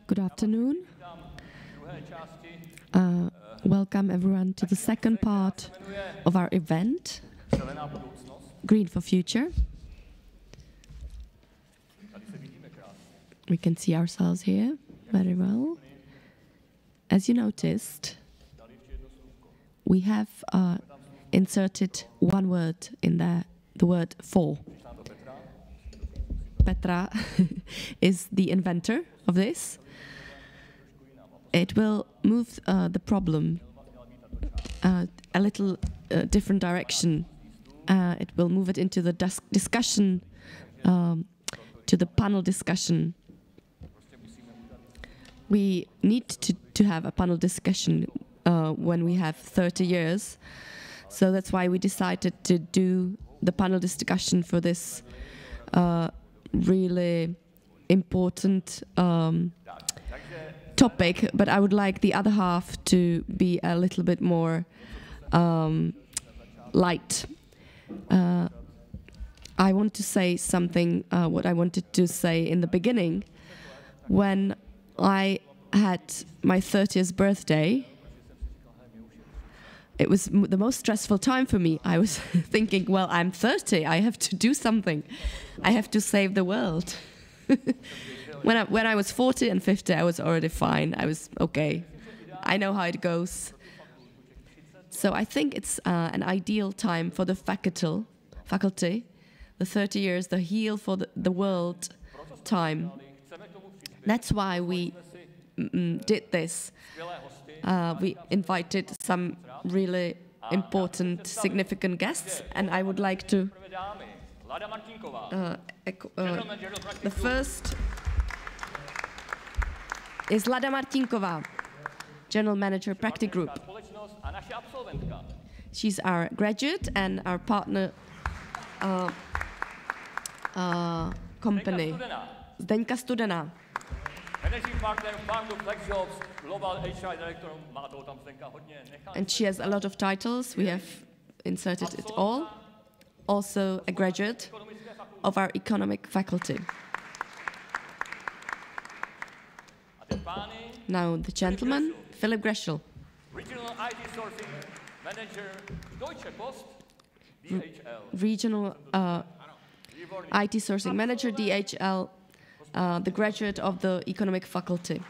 Good afternoon. Welcome everyone to the second part of our event, Green for Future. We can see ourselves here very well. As you noticed, we have inserted one word in there, the word for. Petra is the inventor of this. It will move the problem a little different direction. It will move it into the discussion, to the panel discussion. We need to have a panel discussion when we have 30 years. So that's why we decided to do the panel discussion for this really important topic, but I would like the other half to be a little bit more light. I want to say something, what I wanted to say in the beginning. When I had my 30th birthday, it was the most stressful time for me. I was thinking, well, I'm 30, I have to do something. I have to save the world. When I was 40 and 50, I was already fine. I was okay. I know how it goes. So I think it's an ideal time for the faculty, the 30 years, the heal for the world time. That's why we did this. We invited some really important, significant guests, and I would like to... the first is Lada Martinková, General Manager, PRAKTIK Group. She's our graduate and our partner company. Zdenka Studená. And she has a lot of titles. We have inserted it all. Also a graduate of our economic faculty. Now the gentleman, Filip Gröschl. Regional IT sourcing manager, DHL, the graduate of the economic faculty.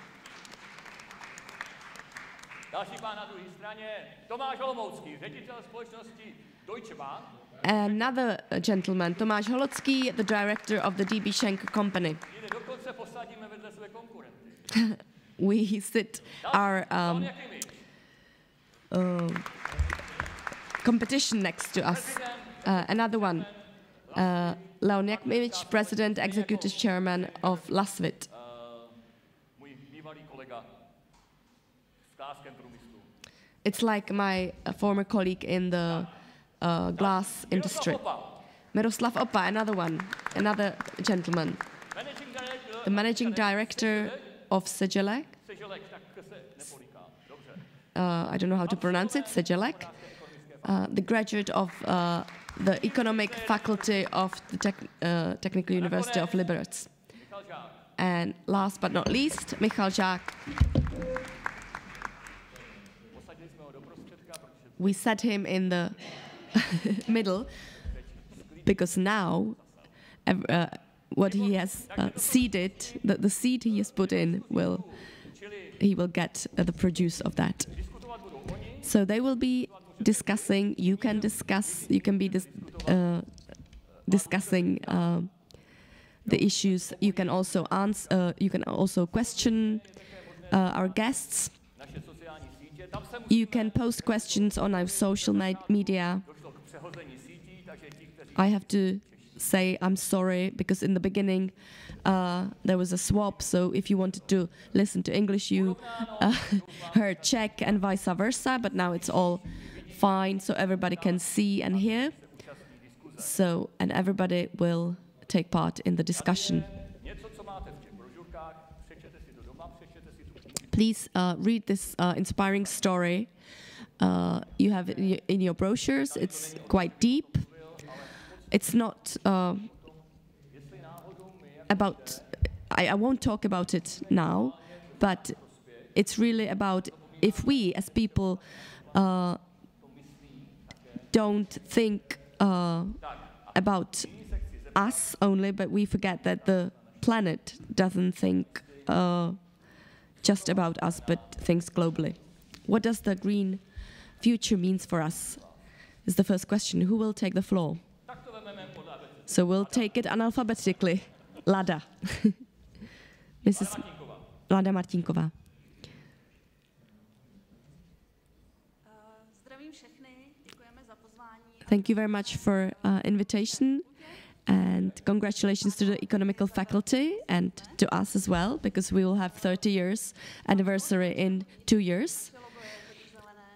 Another gentleman, Tomáš, the director of the DB Schenker company. We sit our competition next to us. Another one, Jakimic, President, Executive Chairman of LASVIT. It's like my former colleague in the glass industry. Miroslav Opa, another one, another gentleman. The Managing Director of Cegelec. I don't know how to pronounce it, Cegelec. The graduate of the Economic Faculty of the Technická University of Liberci. And last but not least, Michal Žák. We set him in the middle because now what he has seeded, the seed he has put in, he will get the produce of that. So they will be discussing. You can discuss. You can be discussing the issues. You can also answer. You can also question our guests. You can post questions on our social media. I have to say I'm sorry because in the beginning there was a swap, so if you wanted to listen to English you heard Czech and vice versa, but now it's all fine, so everybody can see and hear, and everybody will take part in the discussion. Please read this inspiring story. You have it in your brochures. It's quite deep. It's not about... I won't talk about it now, but it's really about if we as people don't think about us only, but we forget that the planet doesn't think just about us, but thinks globally. What does the green future means for us? Is the first question. Who will take the floor? So we'll take it alphabetically. Lada. Mrs. Lada Martinková. Thank you very much for invitation, and congratulations to the economical faculty and to us as well, because we will have 30 years anniversary in 2 years.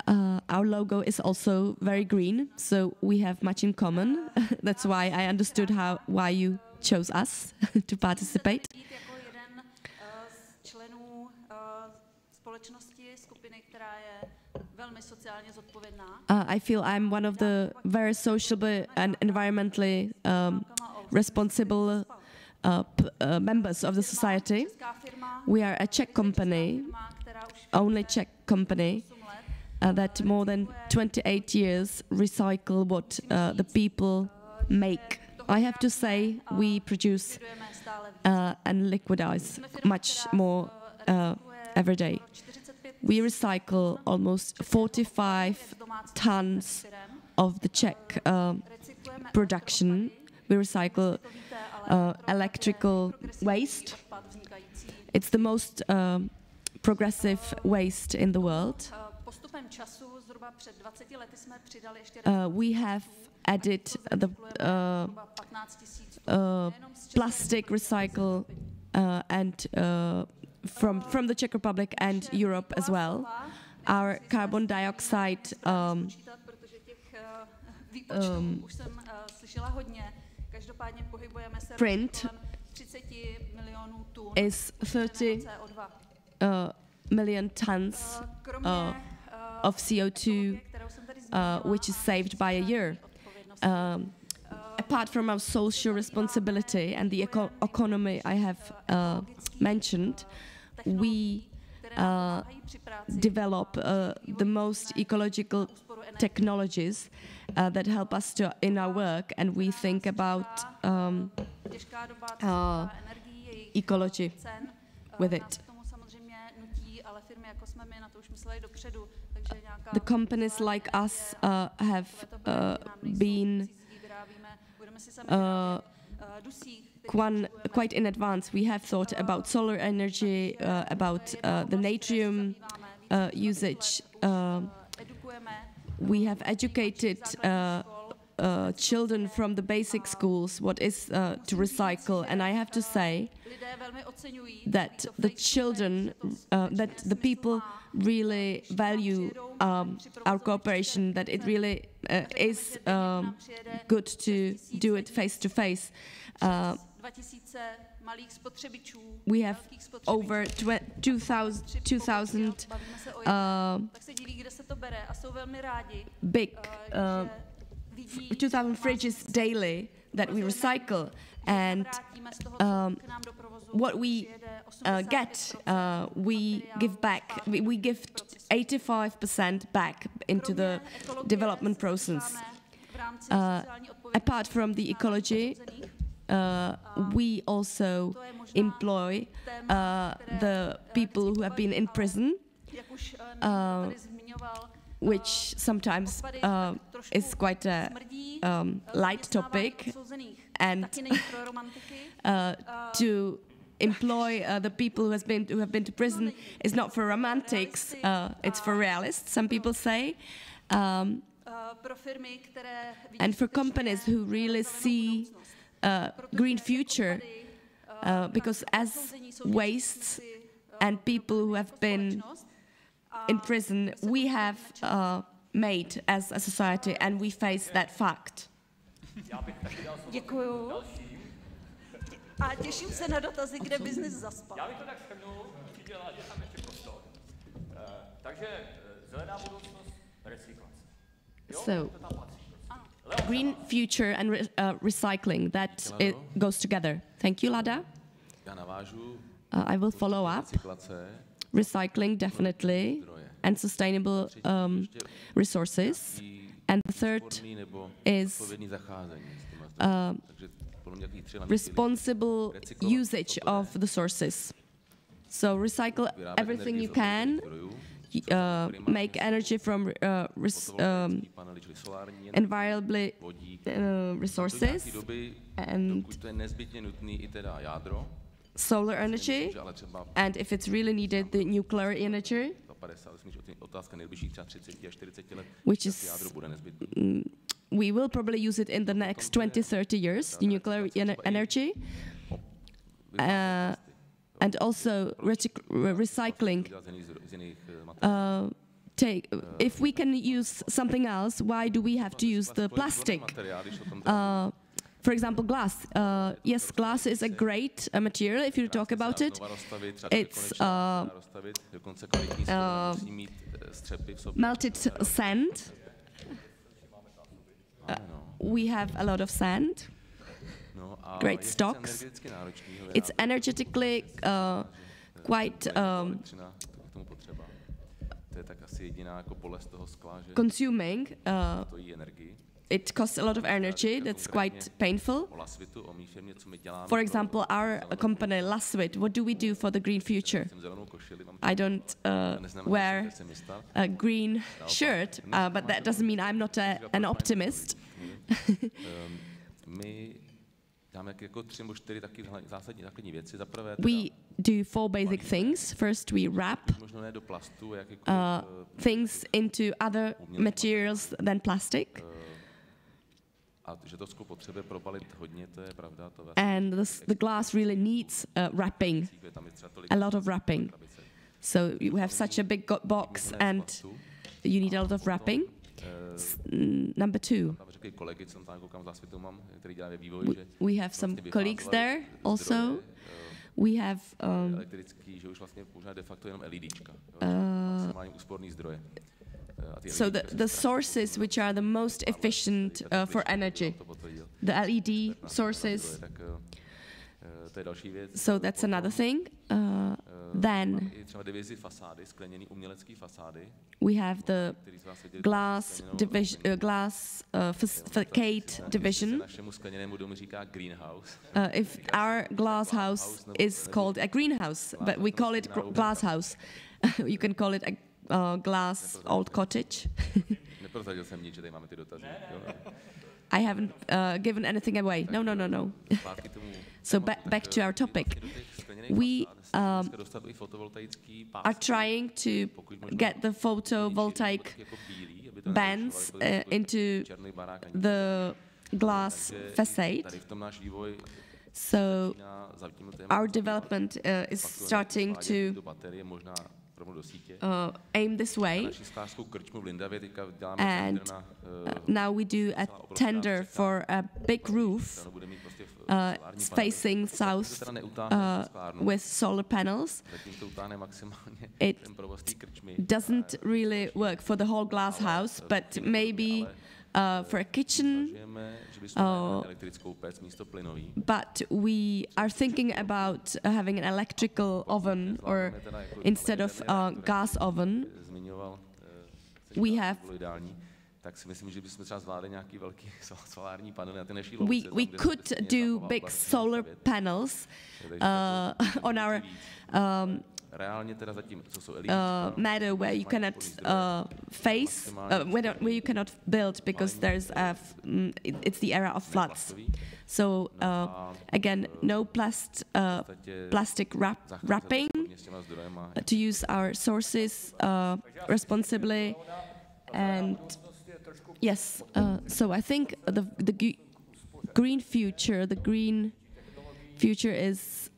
Our logo is also very green, so we have much in common. That's why I understood why you chose us to participate. I feel I'm one of the very sociable and environmentally responsible members of the society. We are a Czech company, only Czech company, that more than 28 years recycle what the people make. I have to say we produce and liquidize much more every day. We recycle almost 45 tons of the Czech production. We recycle electrical waste. It's the most progressive waste in the world. We have added the plastic recycle and from the Czech Republic and Europe as well. Our carbon dioxide print is 30 million tons of CO2, which is saved by a year. Apart from our social responsibility and the economy I have mentioned, we develop the most ecological technologies that help us in our work, and we think about ecology with it. The companies like us have been quite in advance. We have thought about solar energy, about the natrium usage. We have educated children from the basic schools what is to recycle, and I have to say that the children, that the people really value our cooperation, that it really is good to do it face to face. We have over 2,000 big 2,000 fridges daily that we recycle, and what we get, we give back. We give 85% back into the development process. Apart from the ecology, we also employ the people who have been in prison, which sometimes is quite a light topic, and to employ the people who have been to prison is not for romantics, it's for realists, some people say, and for companies who really see green future, because as wastes and people who have been in prison, we have made as a society, and we face that fact. Děkuju. A těším se na dotazy, kde biznis zaspal. Já bych to tak shrnul, určitě Ládě tam ještě prostor. Takže zelená budoucnost, recyklace. So, green future and recycling, that goes together. Thank you, Lada. I will follow up. recycling definitely, and sustainable resources. And the third is responsible usage of the sources. So recycle everything you can, make energy from environable resources, and solar energy, and if it's really needed, the nuclear energy, which is, we will probably use it in the next 20-30 years, the nuclear energy, and also recycling. If we can use something else, why do we have to use the plastic? For example, glass. Yes, glass is a great material if you talk about it. It's melted sand. We have a lot of sand, great stocks. It's energetically quite consuming. It costs a lot of energy, that's quite painful. For example, our company, LASVIT, what do we do for the green future? I don't wear a green shirt, but that doesn't mean I'm not an optimist. We do 4 basic things. First, we wrap things into other materials than plastic. And the glass really needs wrapping, a lot of wrapping. So you have such a big box and you need a lot of wrapping. Number 2, we have some colleagues there also. We have so the sources which are the most efficient for energy, the LED sources. So that's another thing. Then we have the glass division, facade division. If our glass house is called a greenhouse, but we call it glass house, you can call it a glass old cottage. I haven't given anything away. No. So back to our topic. We are trying to get the photovoltaic bands into the glass facade. So our development is starting to aim this way, and now we do a tender for a big roof facing south with solar panels. It doesn't really work for the whole glass house, but maybe for a kitchen. But we are thinking about having an electrical oven, or instead of gas oven, we have. We could do big solar panels on our matter where you cannot where you cannot build because there's it's the era of floods. So again, no plastic wrapping, to use our sources responsibly, and yes. So I think the green future is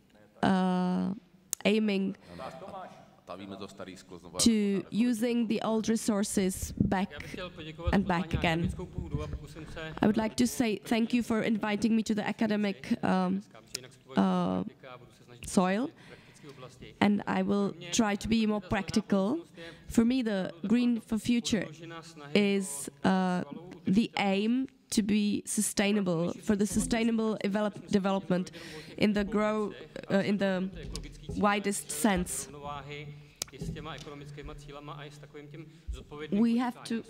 aiming to using the old resources back and back again. I would like to say thank you for inviting me to the academic soil, and I will try to be more practical. For me, the green for future is the aim to be sustainable, for the sustainable development in the widest sense. we have to.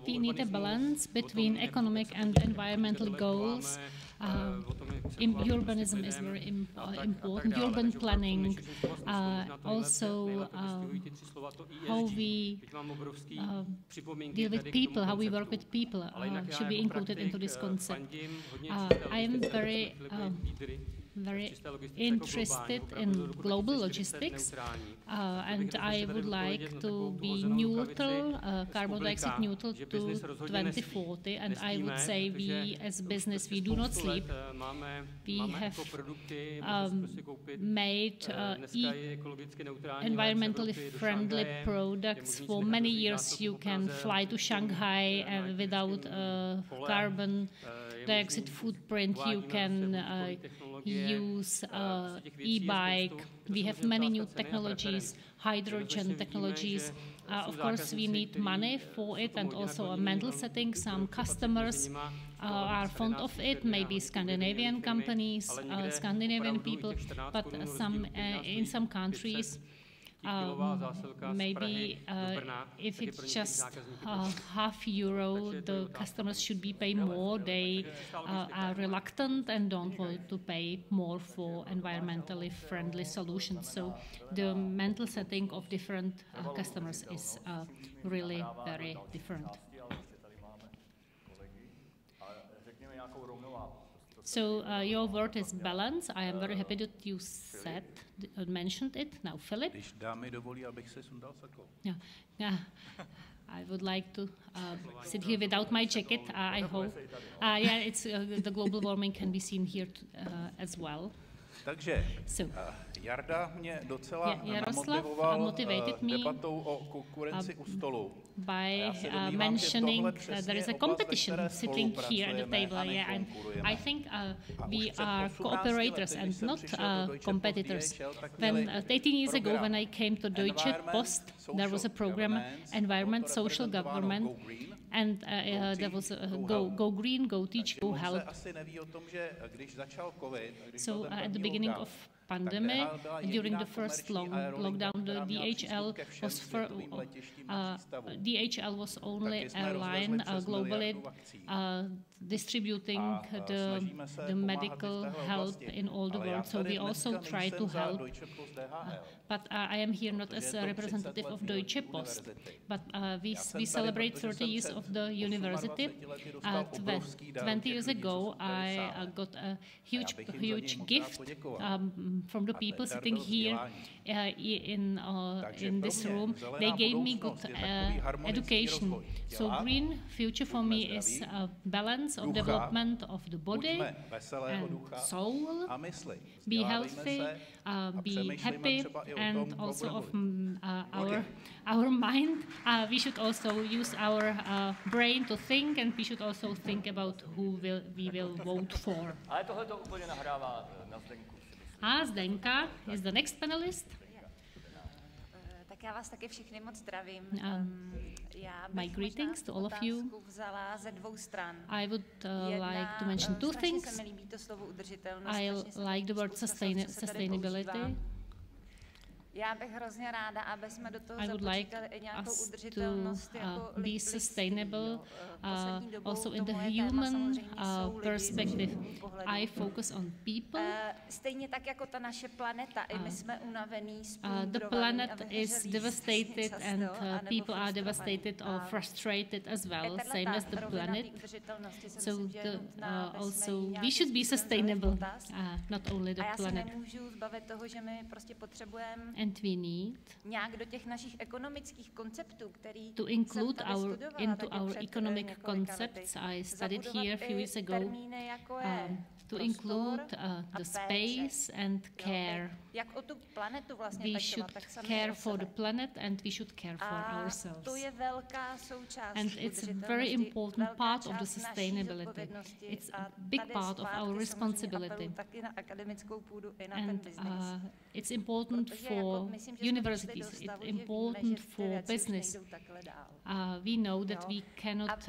We need a balance between economic and environmental goals. Urbanism is very important. Urban planning, also how we deal with people, how we work with people should be included into this concept. I am very interested in global logistics, and I would like to be neutral, carbon dioxide neutral to 2040. And I would say we as business, we do not sleep. We have made environmentally friendly products for many years. You can fly to Shanghai without carbon dioxide footprint. You can use e-bike. We have many new technologies, hydrogen technologies. Of course, we need money for it and also a mental setting. Some customers are fond of it, maybe Scandinavian companies, Scandinavian people, but in some countries, maybe if it's just €0.50, the customers should be paying more. They are reluctant and don't want to pay more for environmentally friendly solutions. So the mental setting of different customers is really very different. So your word is balance. I am very happy that you mentioned it. Now, Filip. Yeah. I would like to sit here without my jacket, I hope. Yeah, it's the global warming can be seen here as well. Takže Jarda mě docela namotivoval debatou o konkurenci u stolu. By mentioning there is a competition sitting here at the table. Yeah, and I think we are cooperators and not competitors. When 18 years ago, when I came to Deutsche Post, there was a program, Environment, Social Government, and there was go green, go teach, go help. So at the beginning of pandemic, during the first lockdown, the DHL was only airline globally distributing the medical help in all the world. So we also try to help. But I am here not as a representative of Deutsche Post, but we celebrate 30 years of the university. 20 years ago, I got a huge gift from the people sitting here in this room. They gave me good education. So green future for me is a balance of development of the body and soul, be healthy, be happy, and also of our mind. We should also use our brain to think, and we should also think about who we will vote for. Zdenka is the next panelist. Tak já vás taky všechny moc zdravím. My greetings to all of you. I would like to mention two things. I like the word sustainability. Já bych hrozně ráda, aby jsme do toho započítali i nějakou udržitelnost jako be sustainable, also in the human perspective. I focus on people. Stejně tak jako ta naše planeta, i my jsme unavení, the planet is devastated and people are devastated or frustrated as well, same as the planet. So also we should be sustainable, not only the planet. Nemůžu zbavit toho, že my prostě potřebujeme and we need nějak do těch našich ekonomických konceptů, který to include into our economic concepts. I studied here a few years ago to include the space and care. Jak o tu planetu vlastně we should care for the planet and we should care for ourselves. To je velká součást and it's a very important part of the sustainability. It's a big part of our responsibility. Taky na akademickou půdu i na and ten business. It's important for for universities, it's important for business. We know that we cannot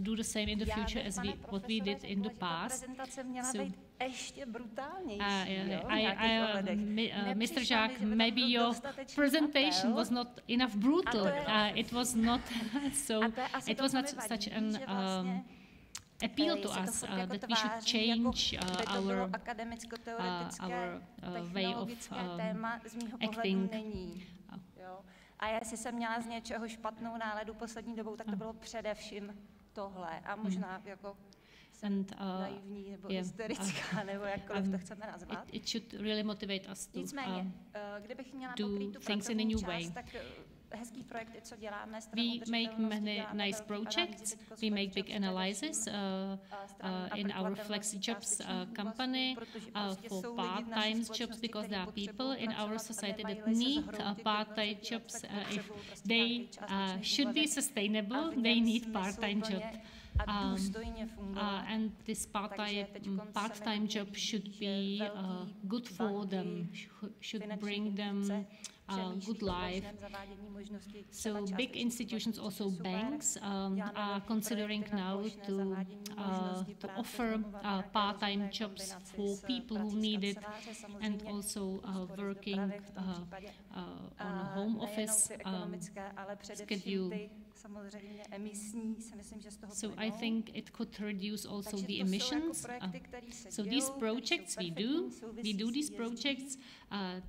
do the same in the future as what we did in the past. So, Mr. Žák, maybe your presentation was not enough brutal. It was not so. It was not such an appeal to us that we should change our way of acting. A jestli jsem měla z něčeho špatnou náladu poslední dobou, tak to bylo především tohle. A možná jako naivní nebo hysterická, nebo jakkoliv to chceme nazvat. It should really motivate us to kdybych měla do things in a new way. Hezký projekty, co děláme. We make many nice projects. We make big analyses in our FlexJobs company for part-time jobs, because there are people in our society that need part-time jobs. If they should be sustainable, they need part-time job. And this part-time job should be good for them, should bring them good life. So big institutions, also banks, are considering now to offer part-time jobs for people who need it, and also working on a home office schedule. So I think it could reduce also the emissions. So these projects we do these projects,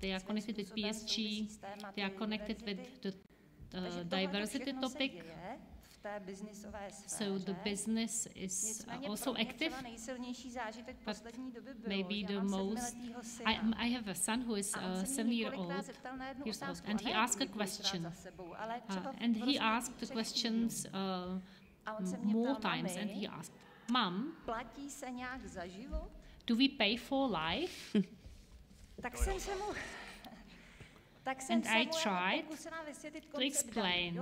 they are connected with PSG, they are connected with the diversity topic. So the business is also active, but maybe the most... I have a son who is 7 years old, and he asked a question. And he asked the questions more times, and he asked, Mom, do we pay for life? And I tried to explain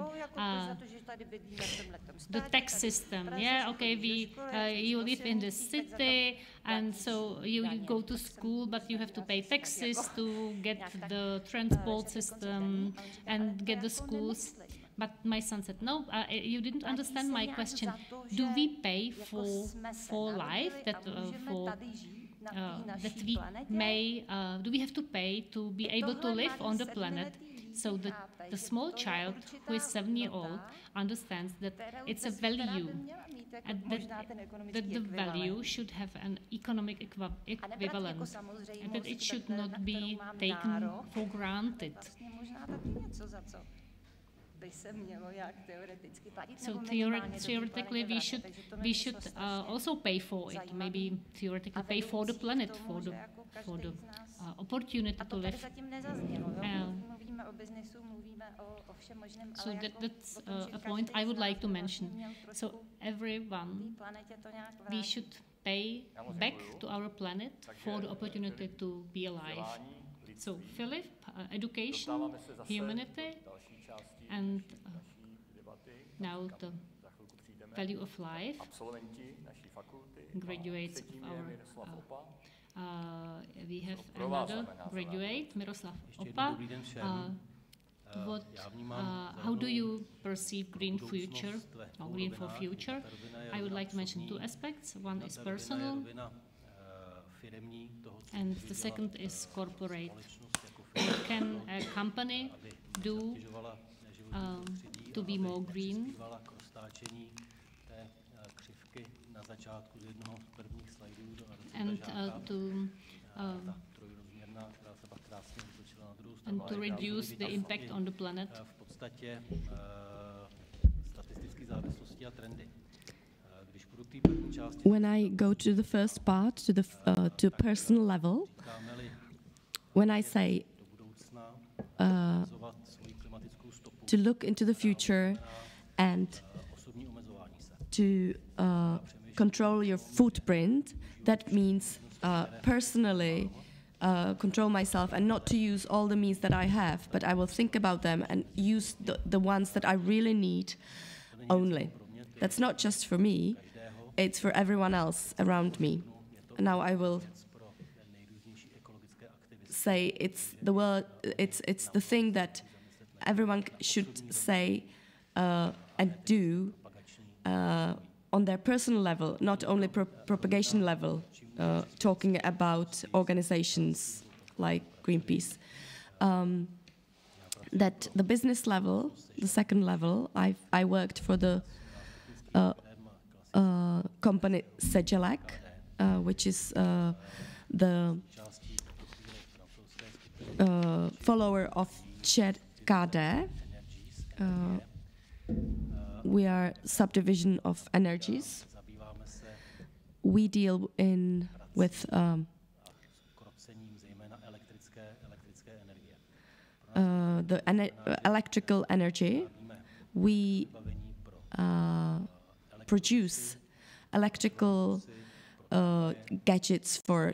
the tax system. Yeah, okay, you live in the city, and so you go to school, but you have to pay taxes to get the transport system and get the schools. But my son said, no, you didn't understand my question. Do we pay for life, that we may, do we have to pay to be able to live on the planet? So the small child who is 7 years old understands that it's a value, and that the value should have an economic equivalent, and that it should not be taken for granted. So theoretically, we should also pay for it. Maybe theoretically pay for the planet, for the opportunity to live. So that's a point I would like to mention. So everyone, we should pay back to our planet for the opportunity to be alive. So Filip, education, humanity, and now the value of life. Graduates of our, we have another graduate, Miroslav Opa. How do you perceive green future, or green for future? I would like to mention two aspects. One is personal, and the second is corporate. What can a company do to be more green? And to reduce the impact on the planet. When I go to the first part, to the to personal level, when I say to look into the future and to control your footprint, that means personally control myself and not to use all the means that I have, but I will think about them and use the ones that I really need only. That's not just for me, it's for everyone else around me. And now I will say it's the word. It's the thing that everyone should say and do on their personal level, not only propagation level. Talking about organizations like Greenpeace. That the business level, the second level, I worked for the company Cegelec, which is the follower of ČKD. We are subdivision of energies. We deal with the electrical energy. We produce electrical gadgets for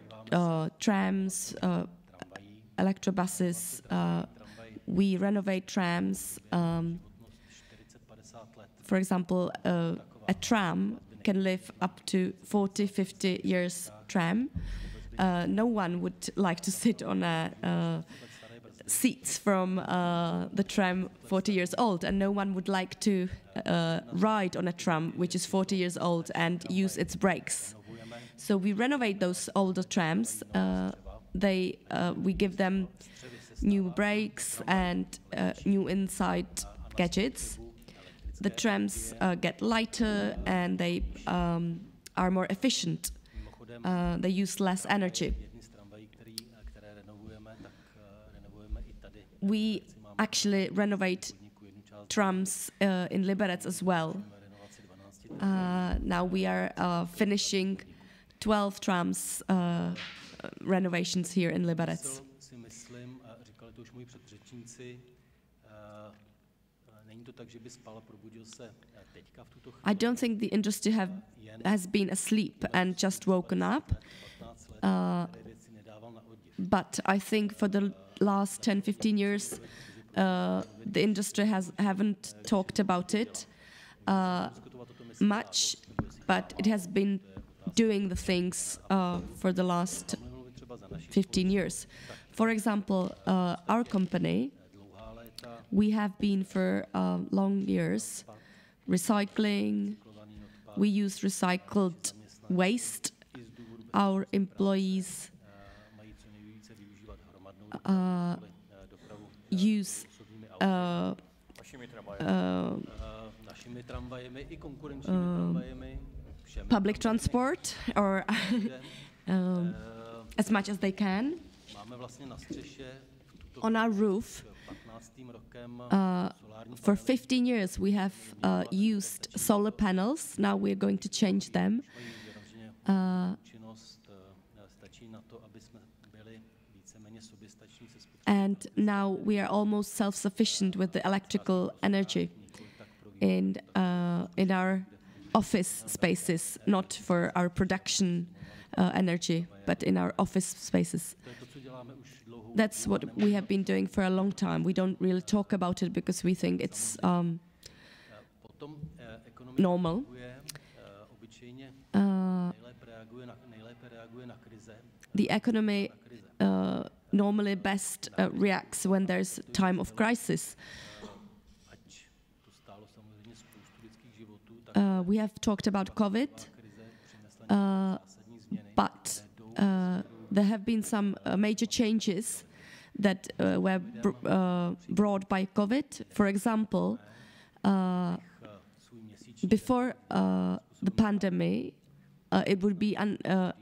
trams, electrobuses. We renovate trams. For example, a tram can live up to 40, 50 years tram. No one would like to sit on a seats from the tram 40 years old, and no one would like to ride on a tram which is 40 years old and use its brakes. So we renovate those older trams. We give them new brakes and new inside gadgets. The trams get lighter and they are more efficient. They use less energy. We actually renovate trams in Liberec as well. Now we are finishing 12 trams renovations here in Liberec. I don't think the industry has been asleep and just woken up. But I think for the last 10, 15 years, the industry haven't talked about it much, but it has been doing the things for the last 15 years. For example, our company, we have been for long years recycling. We use recycled waste. Our employees use public transport or as much as they can. On our roof, for 15 years we have used solar panels. Now we're going to change them. And now we are almost self-sufficient with the electrical energy in our office spaces, not for our production energy, but in our office spaces. That's what we have been doing for a long time. We don't really talk about it because we think it's normal. The economy normally best reacts when there's time of crisis. We have talked about COVID, but there have been some major changes that were brought by COVID. For example, before the pandemic, it would be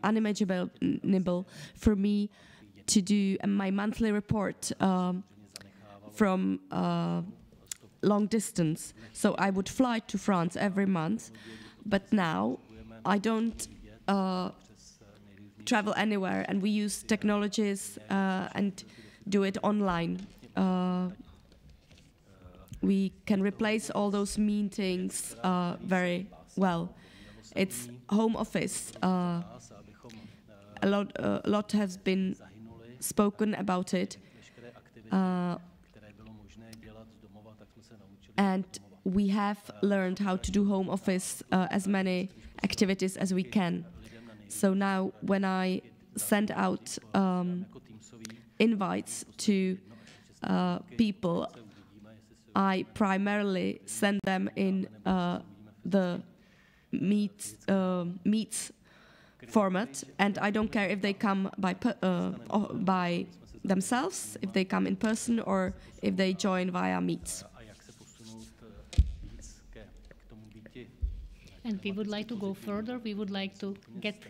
unimaginable for me to do my monthly report from long distance. So I would fly to France every month, but now I don't travel anywhere, and we use technologies and do it online. We can replace all those meetings very well. It's home office. A lot has been spoken about it, and we have learned how to do home office as many activities as we can. So now when I send out invites to people, I primarily send them in the meets format, and I don't care if they come by themselves, if they come in person, or if they join via meets. And we would like to go further. We would like to get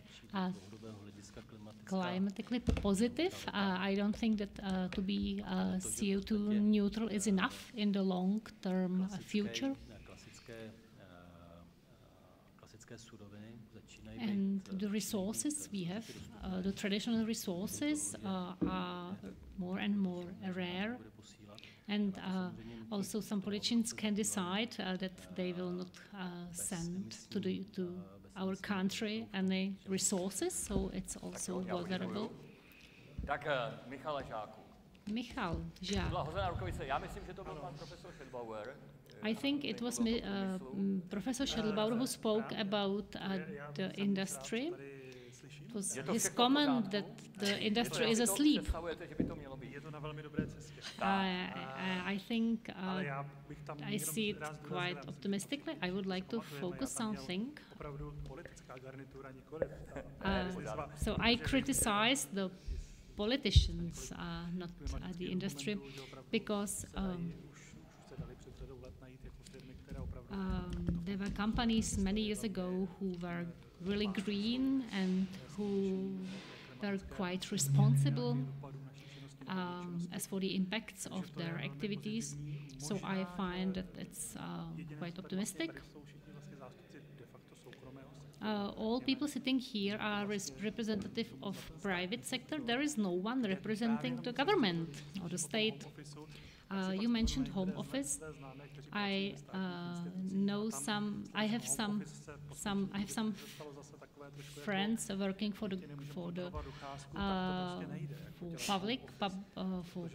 climatically positive. I don't think that to be CO2 neutral is enough in the long-term future. And the resources we have, the traditional resources are more and more rare. And also some politicians can decide that they will not send to our country any resources, so it's also vulnerable. Tak Michale Žáku. Michal Žák. Byla hozená rukavice. Já myslím, že to byl pan profesor Schellbauer. I think it was Professor Schellbauer who spoke about the industry. It was his comment that the industry is asleep. I think I see it quite optimistically. I would like to focus on something. So I criticize the politicians, not the industry, because there were companies many years ago who were really green and who were quite responsible as for the impacts of their activities. So I find that it's quite optimistic. All people sitting here are representative of private sector. There is no one representing the government or the state. You mentioned Home Office. I know some. I have some friends working for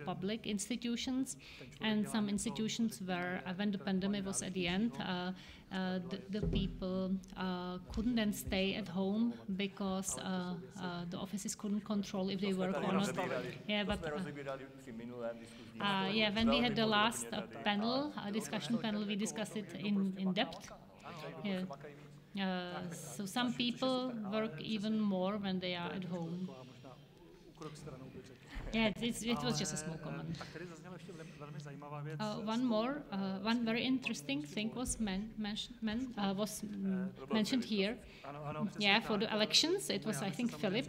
public institutions, and some institutions where, when the pandemic was at the end, the people couldn't then stay at home because the offices couldn't control if they work or not. Yeah, but when we had the last discussion panel, we discussed it in depth. Yeah. So some people work even more when they are at home. Yeah, it was just a small comment. One very interesting thing was mentioned here. Yeah, for the elections, it was, I think, Filip.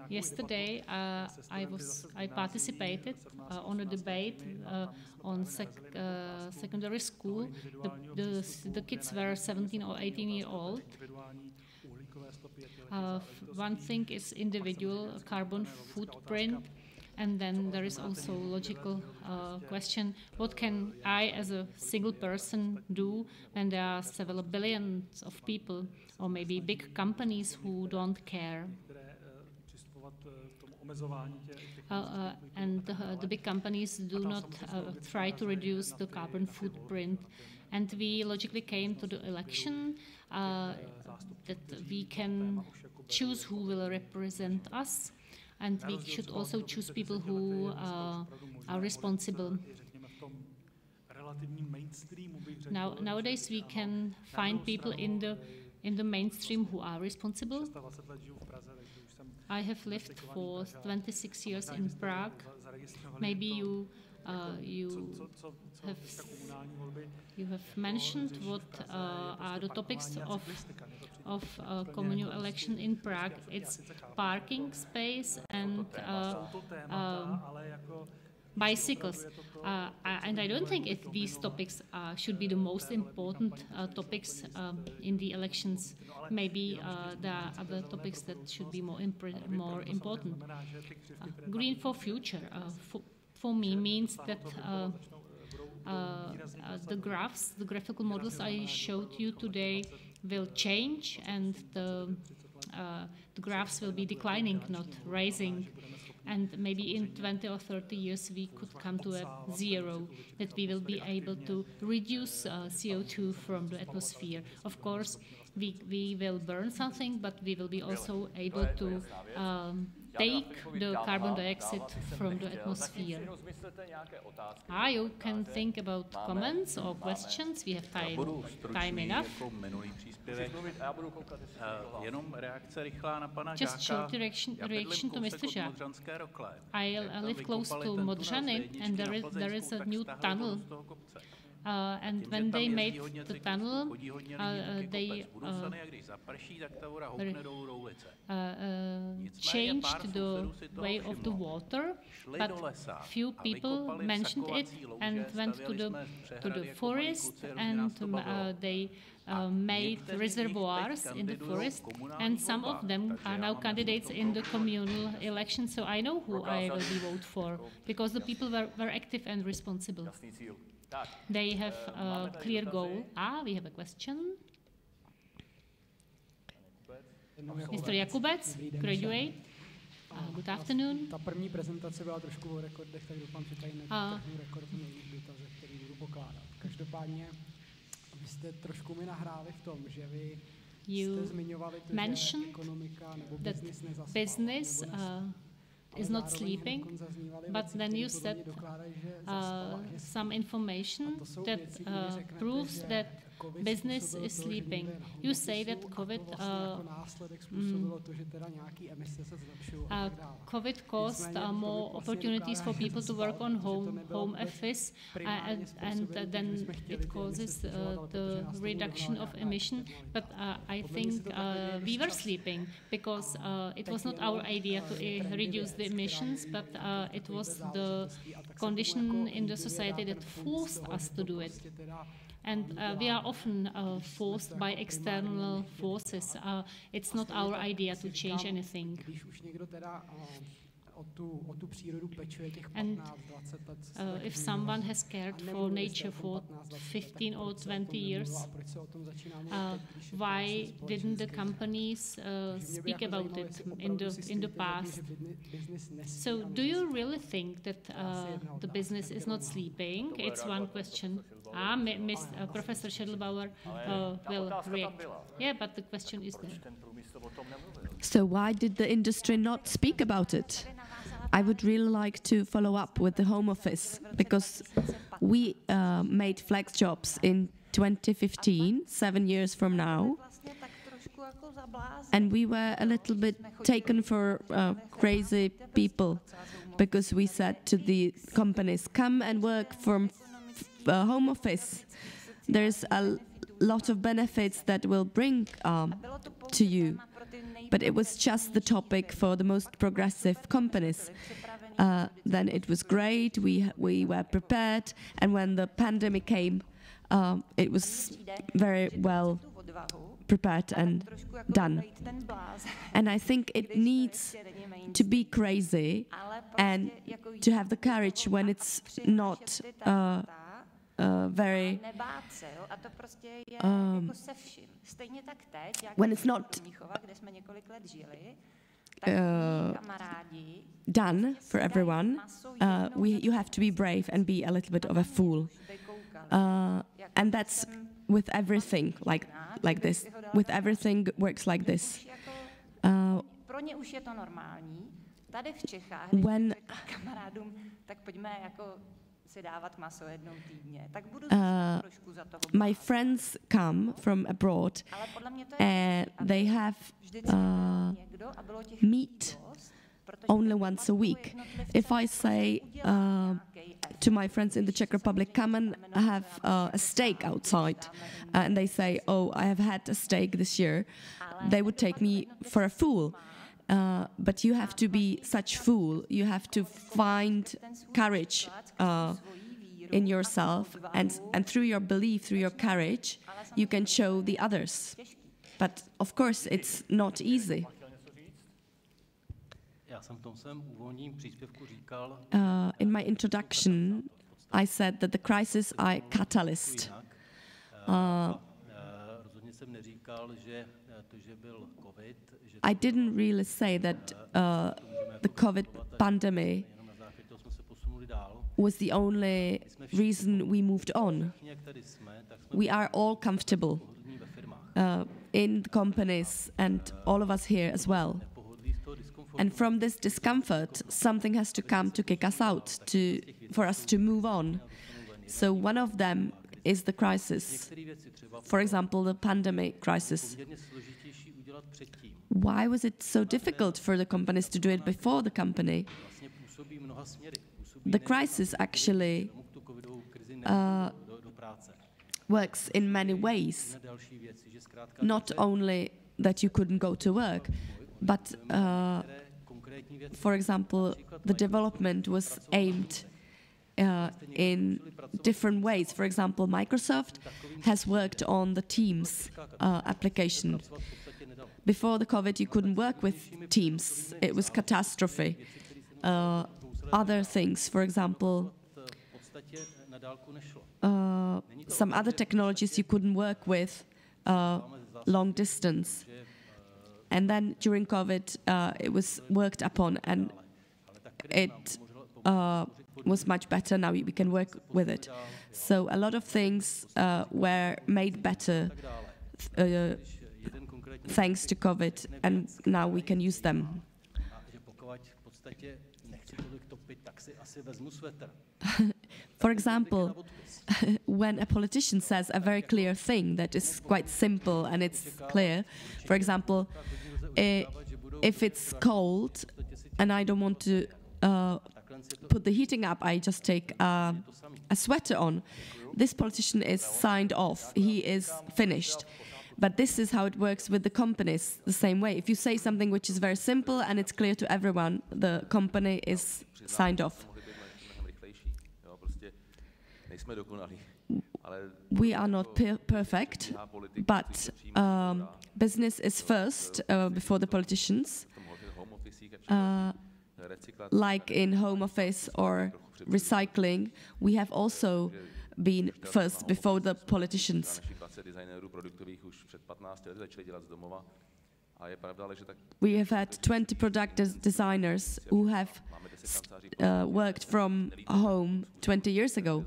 Yesterday, I participated on a debate on secondary school. The kids were 17 or 18 years old. One thing is individual carbon footprint, and then there is also logical question: what can I, as a single person, do when there are several billions of people, or maybe big companies who don't care? And the big companies do not try to reduce the carbon footprint. And we logically came to the election that we can choose who will represent us, and we should also choose people who are responsible. Nowadays we can find people in the mainstream who are responsible. I have lived for 26 years in Prague. Maybe you have mentioned what are the topics of communal election in Prague. It's parking space and bicycles. And I don't think these topics should be the most important topics in the elections. Maybe there are other topics that should be more important. Green for future, for me, means that the graphs, the graphical models I showed you today will change, and the graphs will be declining, not rising. And maybe in 20 or 30 years we could come to a zero, that we will be able to reduce CO2 from the atmosphere. Of course, we will burn something, but we will be also able to take the carbon dioxide from the atmosphere. You can think about comments or questions. We have time enough. Just short reaction to Mr. Žák. I live close to Modřany, and there is a new tunnel. And when they made the tunnel, they changed the way of the water, but few people mentioned it and went to the forest, and they made reservoirs in the forest, and some of them are now candidates in the communal election. So I know who I will be vote for, because the people were active and responsible. They have a clear goal. We have a question. Mr. Jakimic, graduate. Good afternoon. Ta první prezentace byla trošku o rekordech, tak doufám, že tady netrhnu rekord v dotazech, který budu pokládat. Každopádně, vy jste trošku mi nahráli v tom, že vy jste zmiňovali to, že ekonomika nebo business is not sleeping, but then you said some information that proves that business is sleeping. You say that COVID caused more opportunities for people to work on home office, and then it causes the reduction of emission. But I think we were sleeping, because it was not our idea to reduce the emissions, but it was the condition in the society that forced us to do it. And we are often forced by external forces. It's not our idea to change anything. And if someone has cared for nature for 15 or 20 years, why didn't the companies speak about it in the past? So do you really think that the business is not sleeping? It's one question. Professor Schädelbauer will react. Yeah, but the question is there. So why did the industry not speak about it? I would really like to follow up with the Home Office, because we made FlexJobs in 2015, 7 years from now, and we were a little bit taken for crazy people, because we said to the companies, come and work from Home Office. There's a lot of benefits that will bring to you. But it was just the topic for the most progressive companies. Then it was great, we were prepared, and when the pandemic came, it was very well prepared and done. And I think it needs to be crazy and to have the courage when it's not very when it's not done for everyone, you have to be brave and be a little bit of a fool. And that's with everything like this. With everything works like this. When my friends come from abroad and they have meat only once a week. If I say to my friends in the Czech Republic, come and have a steak outside, and they say, oh, I have had a steak this year, they would take me for a fool. But you have to be such fool. You have to find courage in yourself, and through your belief, through your courage, you can show the others. But of course, it's not easy. In my introduction, I said that the crises are a catalyst. I didn't really say that the COVID pandemic was the only reason we moved on. We are all comfortable. in the companies and all of us here as well. And from this discomfort, something has to come to kick us out, for us to move on. So one of them is the crisis. For example, the pandemic crisis. Why was it so difficult for the companies to do it before the company? The crisis actually works in many ways. Not only that you couldn't go to work, but, for example, the development was aimed in different ways. For example, Microsoft has worked on the Teams application. Before the COVID, you couldn't work with Teams. It was catastrophe. Other things, for example, some other technologies you couldn't work with long distance. And then during COVID, it was worked upon, and it was much better. Now we can work with it. So a lot of things were made better thanks to COVID, and now we can use them. For example, when a politician says a very clear thing that is quite simple and it's clear, for example, if it's cold and I don't want to put the heating up, I just take a sweater on. This politician is signed off. He is finished. But this is how it works with the companies, the same way. If you say something which is very simple and it's clear to everyone, the company is signed off. We are not perfect, but business is first before the politicians. Like in home office or recycling, we have also been first before the politicians. We have had 20 product designers who have worked from home 20 years ago.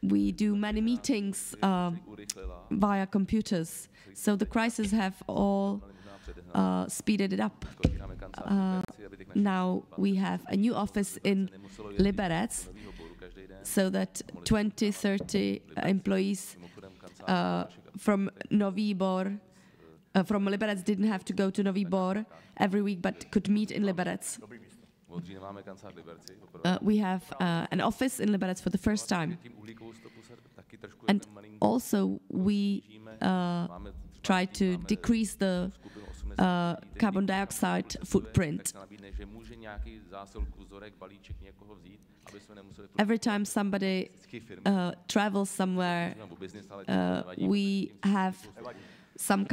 We do many meetings via computers, so the crises have all speeded it up. Now we have a new office in Liberec, so that 20-30 employees from Nový Bor, from Liberec didn't have to go to Nový Bor every week, but could meet in Liberec. We have an office in Liberec for the first time. And also we try to decrease the carbon dioxide footprint. Every time somebody travels somewhere, we have some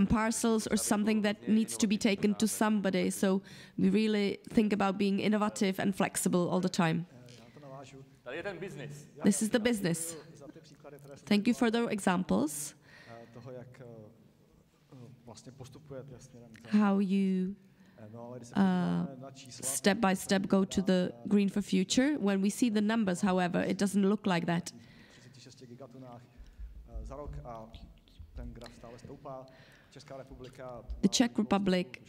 parcels or something that needs to be taken to somebody. So we really think about being innovative and flexible all the time. This is the business. Thank you for the examples. How you step by step go to the green for future. When we see the numbers, however, it doesn't look like that. The Czech Republic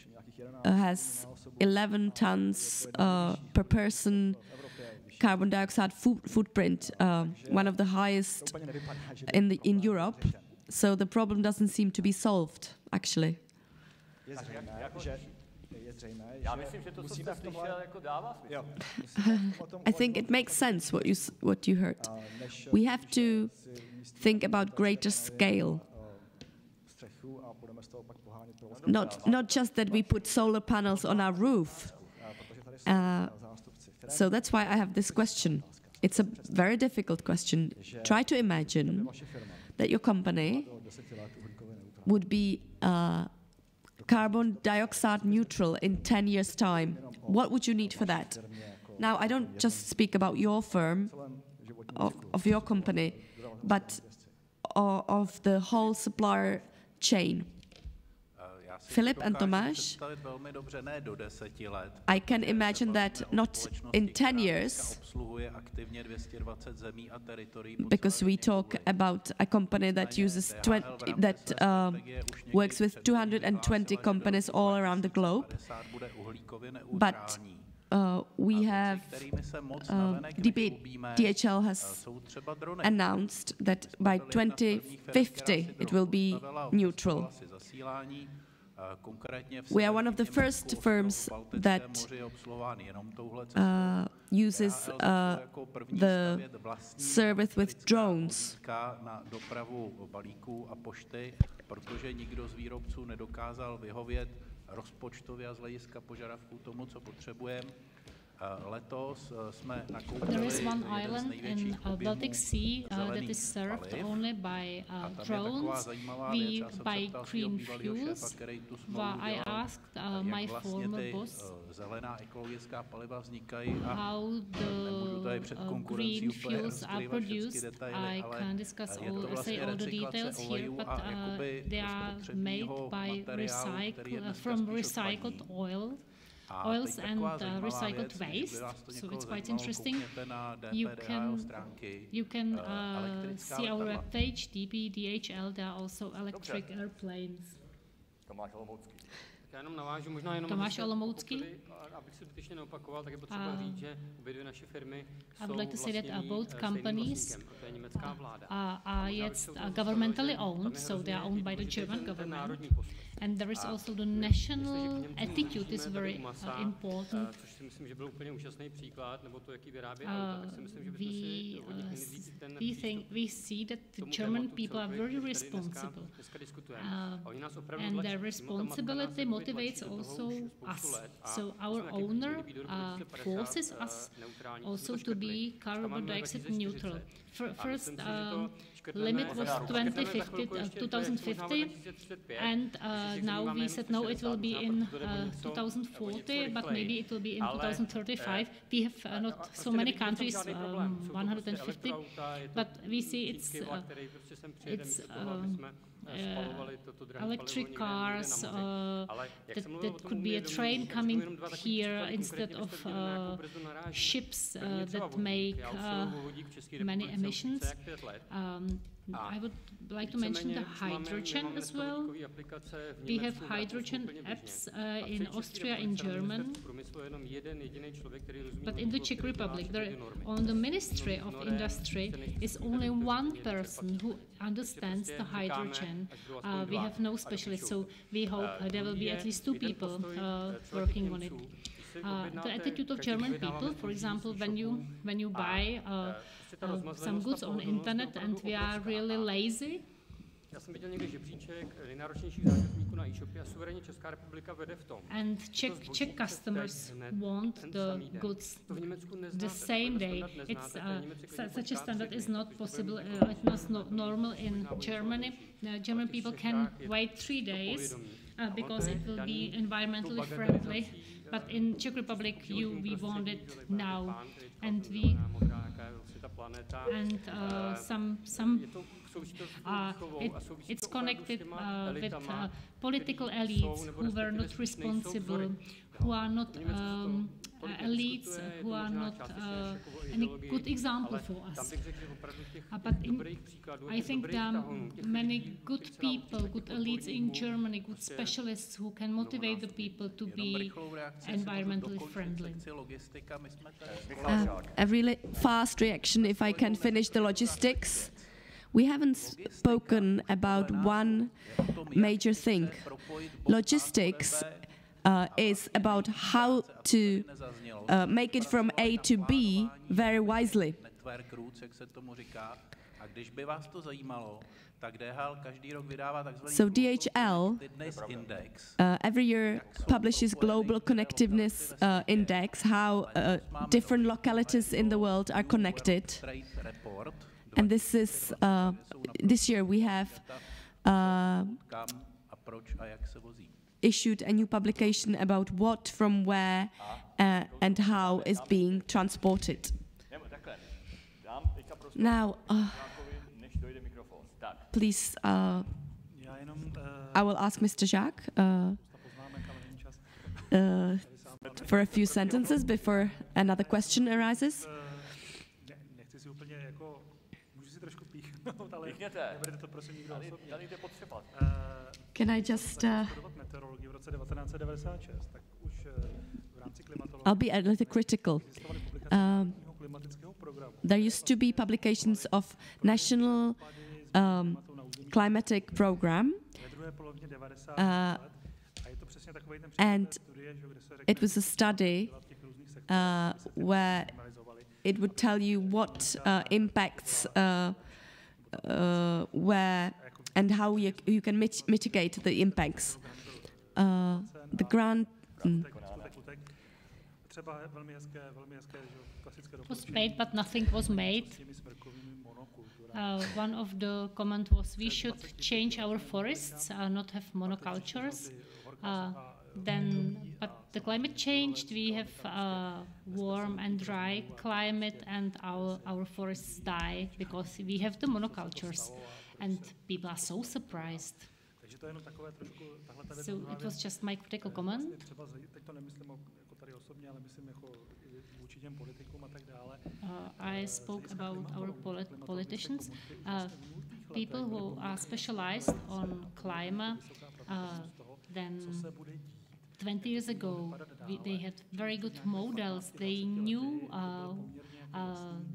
has 11 tons per person carbon dioxide footprint, one of the highest in Europe. So the problem doesn't seem to be solved, actually. I think it makes sense what you heard. We have to think about greater scale. Not just that we put solar panels on our roof. So that's why I have this question. It's a very difficult question. Try to imagine that your company would be carbon dioxide neutral in 10 years' time. What would you need for that? Now, I don't just speak about your firm, of your company, but of the whole supplier chain. Philip and Tomáš, I can imagine that not in 10 years, because we talk about a company that uses works with 220 companies all around the globe, but we have DPDHL has announced that by 2050 it will be neutral. We are one of the first firms that uses the service with drones. Protože nikdo z výrobců nedokázal vyhovět rozpočtově a z hlediska požadavků tomu, co potřebujeme. Letos jsme nakoupili There is one island in Baltic Sea that is served only by drones. We buy green fuels. I asked my former boss how the green fuels are produced. I can't discuss all the details here, but they are made by from recycled oils and recycled waste, so it's quite interesting. You can see our webpage DPDHL. There are also electric airplanes. Tomáš Holomoucký. Já jenom navážu možná jenom Tomáš Holomoucký. Abych se zbytečně neopakoval, tak je potřeba říct, že obě dvě naše firmy jsou both companies are yet governmentally owned, so they are owned by the German government. And there is also the national attitude is very important. Což si myslím, že byl úplně úžasný příklad, nebo to, jaký vyrábí auta, tak si myslím, že bychom si od nich měli vzít ten we see that the German people are very responsible. And their responsibility motivates also us. So our owner forces us also to be carbon dioxide neutral. First limit was 2050, and now we said no, it will be in 2040, but maybe it will be in 2035. We have not so many countries, 150, but we see it's electric cars, that could be a train coming here instead of ships that make many emissions. I would like to mention the hydrogen as well. We have hydrogen apps in Austria, in German, but in the Czech Republic, on the Ministry of Industry is only one person who understands the hydrogen. We have no specialists, so we hope there will be at least 2 people working on it. The attitude of German people, for example, when you buy some goods on internet and we are really lazy. Já jsem viděl někdy žebříček nejnáročnějších zákazníků na e-shopy a suverénně Česká republika vede v tom. And Czech customers want the goods the same day. It's such a standard is not possible. It's not normal in Germany. German people can wait 3 days because it will be environmentally friendly. But in Czech Republic, we want it now, and it's connected with political elites who were not responsible, who are not elites, who are not any good example for us. But I think there are many good people, good elites in Germany, good specialists who can motivate the people to be environmentally friendly. A really fast reaction, if I can finish the logistics. We haven't spoken about one major thing. Logistics is about how to make it from A to B very wisely. So DHL every year publishes Global Connectiveness Index, how different localities in the world are connected. And this is this year we have issued a new publication about what, from where, and how is being transported. Now, please I will ask Mr. Žák for a few sentences before another question arises. Can I just... I'll be a little critical. There used to be publications of National Climatic Program, and it was a study where it would tell you what impacts where and how you can mitigate the impacts. The grant was made, but nothing was made. One of the comments was we should change our forests, not have monocultures. But the climate changed. We have warm and dry climate, and our forests die because we have the monocultures, and people are so surprised. So it was just my critical comment. I spoke about our politicians, people who are specialized on climate. Then 20 years ago, they had very good models. They knew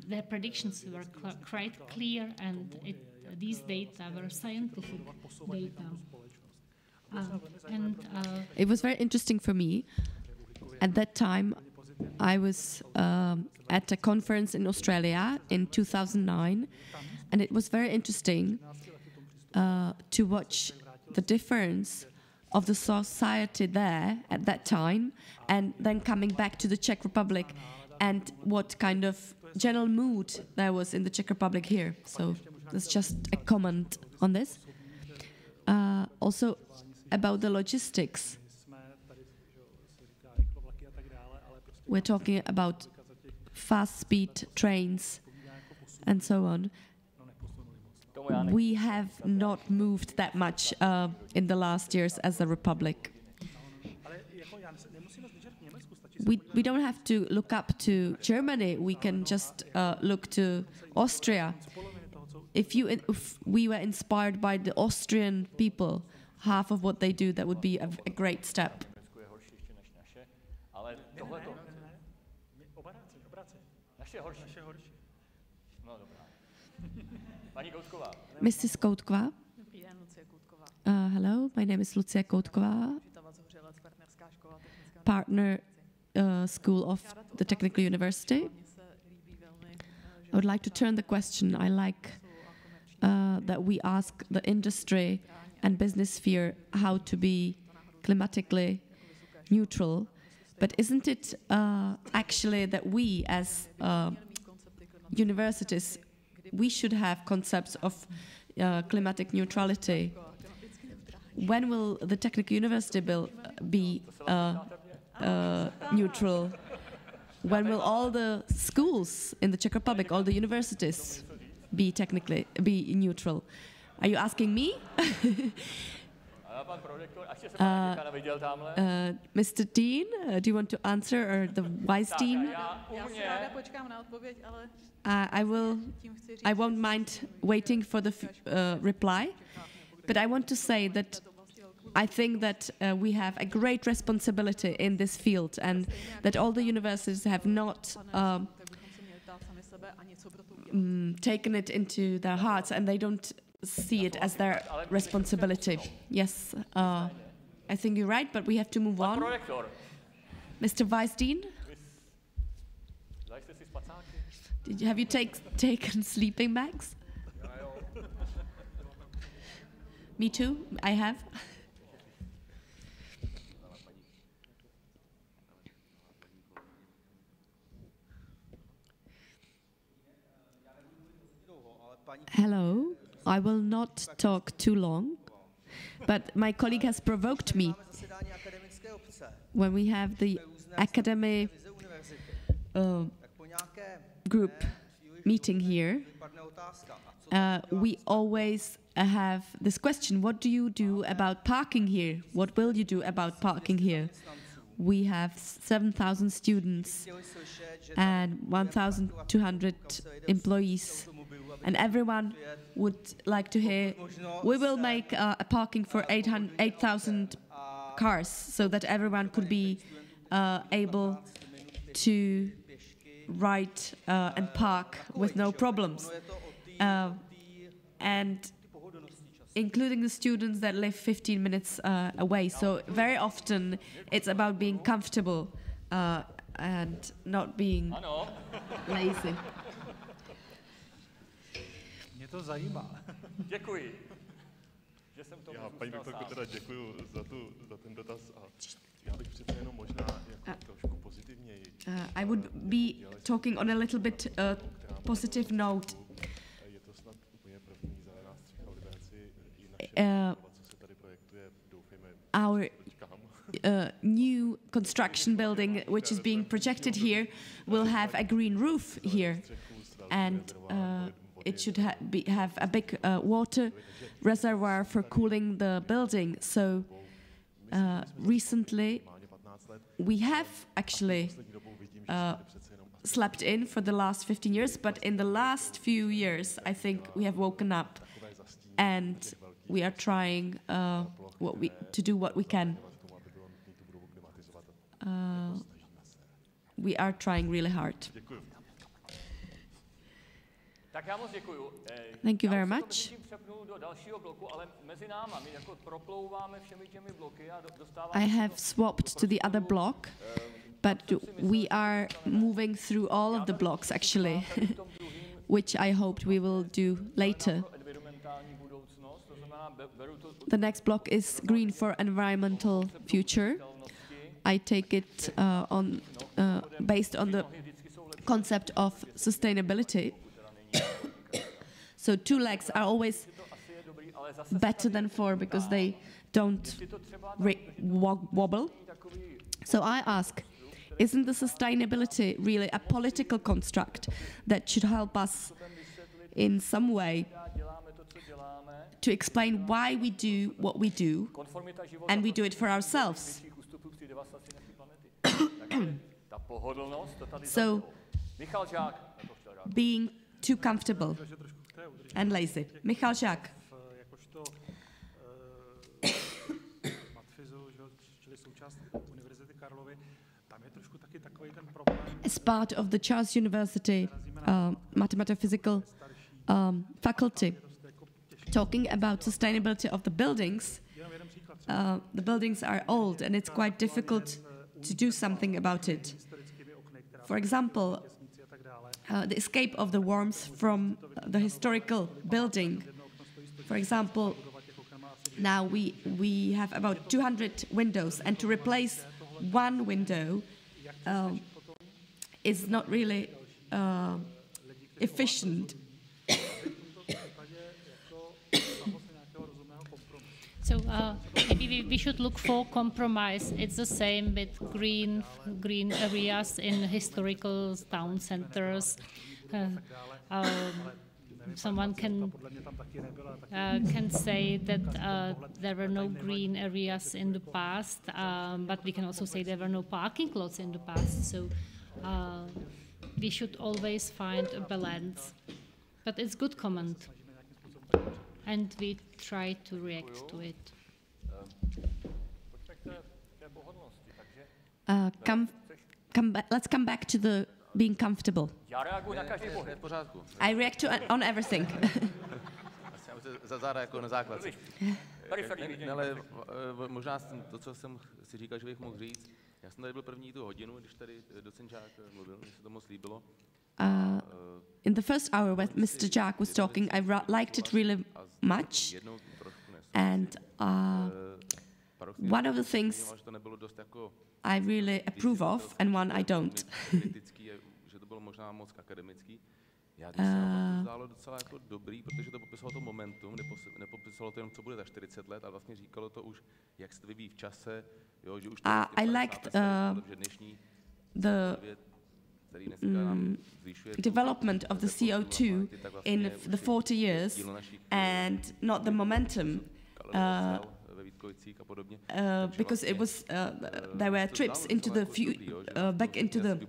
their predictions were quite clear, and these data were scientific data. It was very interesting for me. At that time, I was at a conference in Australia in 2009, and it was very interesting to watch the difference of the society there at that time, and then coming back to the Czech Republic, and what kind of general mood there was in the Czech Republic here. So that's just a comment on this. Also about the logistics. We're talking about fast-speed trains and so on. We have not moved that much in the last years as a republic. We don't have to look up to Germany. We can just look to Austria. If we were inspired by the Austrian people, half of what they do, that would be a great step. Mrs. Koutková. Hello, my name is Lucia Koutková, partner school of the Technical University. I would like to turn the question. I like that we ask the industry and business sphere how to be climatically neutral, but isn't it actually that we as universities, we should have concepts of climatic neutrality? When will the Technical University be neutral? When will all the schools in the Czech Republic, all the universities, be neutral? Are you asking me? Mr. Dean, do you want to answer, or the Vice Dean? I won't mind waiting for the reply, but I want to say that I think that we have a great responsibility in this field, and that all the universities have not taken it into their hearts, and they don't see it as their responsibility. Yes, I think you're right, but we have to move on. Mr. Vice Dean? Have you taken sleeping bags? Me too, I have. Hello, I will not talk too long, but my colleague has provoked me. When we have the academy group meeting here, we always have this question, what do you do about parking here? What will you do about parking here? We have 7,000 students and 1,200 employees, and everyone would like to hear, we will make a parking for 8,000 cars so that everyone could be able to ride and park with no problems. And including the students that live 15 minutes away. So very often it's about being comfortable and not being lazy. Mě to zajímá. Děkuji. Že jsem to paní doktorko, teda děkuji za ten dotaz a já bych přece jenom možná jako trošku pozitivněji. I would be talking on a little bit positive note. Je to snad úplně první zelená střecha v Liberci i naše co se tady projektuje, doufejme. Our new construction building, which is being projected here, will have a green roof here, and it should have a big water reservoir for cooling the building. So recently we have actually slept in for the last 15 years, but in the last few years I think we have woken up and we are trying to do what we can. We are trying really hard. Tak já moc děkuju. Thank you very much. I have swapped to the other block, but we are moving through all of the blocks actually, which I hoped we will do later. The next block is green for environmental future. I take it based on the concept of sustainability. So 2 legs are always better than 4 because they don't wobble. So I ask, isn't the sustainability really a political construct that should help us in some way to explain why we do what we do, and we do it for ourselves? So, being too comfortable and lazy. Michal Žák. As part of the Charles University mathematical faculty, talking about sustainability of the buildings are old and it's quite difficult to do something about it. For example, the escape of the warmth from the historical building. For example, now we have about 200 windows, and to replace one window is not really efficient. So maybe we should look for compromise. It's the same with green areas in historical town centers. Someone can say that there were no green areas in the past, but we can also say there were no parking lots in the past. So we should always find a balance. But it's good comment. And we try to react to it. Let's come back to the being comfortable. I react on everything. Možná to, co jsem si říkal, že bych mohl říct. Já jsem tady byl první tu hodinu, když tady docent Žák mluvil, mně se to moc líbilo. In the first hour when Mr. Žák was talking, I liked it really much. And one of the things I really approve of, and one I don't. Já když se to zdálo docela jako dobrý, protože to popisovalo to momentum, nepopisovalo to jenom, co bude za 40 let, ale vlastně říkalo to už, jak se to vyvíjí v čase, jo, že už I liked the development of the CO2 in the 40 years and not the momentum, because it was there were trips into the back into the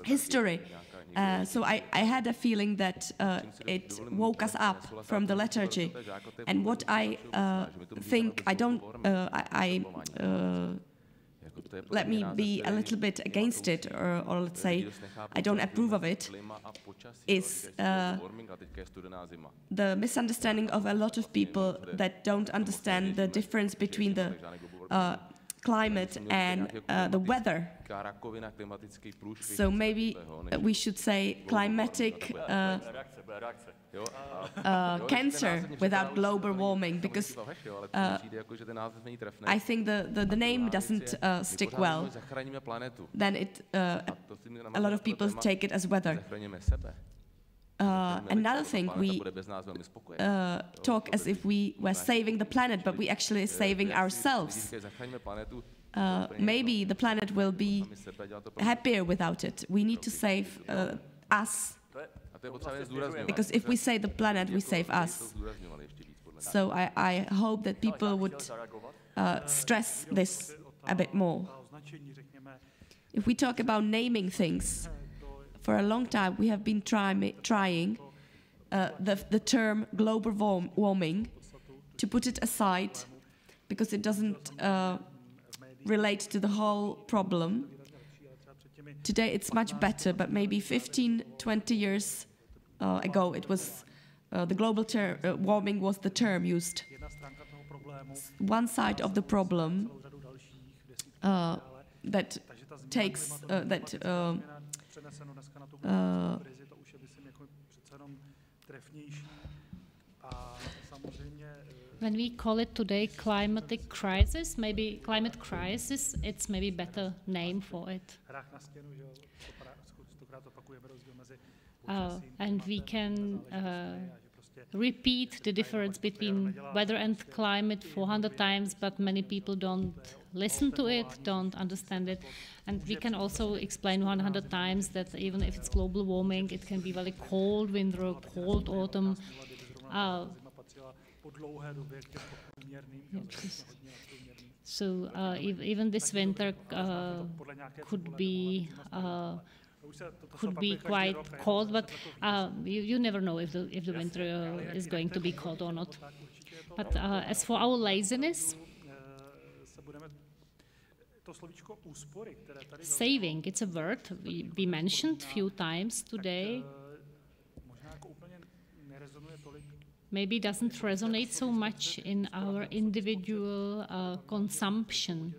history. So I had a feeling that it woke us up from the lethargy, and what I think let me be a little bit against it, or let's say I don't approve of it, is the misunderstanding of a lot of people that don't understand the difference between the climate and the weather. So maybe we should say climatic cancer without global warming, because I think the name doesn't stick well. Then a lot of people take it as weather. Another thing, we talk as if we were saving the planet, but we actually are saving ourselves. Maybe the planet will be happier without it. We need to save us. Because if we save the planet, we save us. So I hope that people would stress this a bit more. If we talk about naming things, for a long time we have been trying the term global warming to put it aside, because it doesn't relate to the whole problem. Today it's much better, but maybe 15, 20 years ago it was the global warming was the term used. One side of the problem that takes when we call it today climatic crisis, maybe climate crisis, it's maybe better name for it. And we can repeat the difference between weather and climate 400 times, but many people don't listen to it, don't understand it. And we can also explain 100 times that even if it's global warming, it can be very cold winter, cold autumn. So even this winter could be quite cold, but you never know if the winter is going to be cold or not. But as for our laziness, saving, it's a word we mentioned a few times today. Maybe doesn't resonate so much in our individual consumption.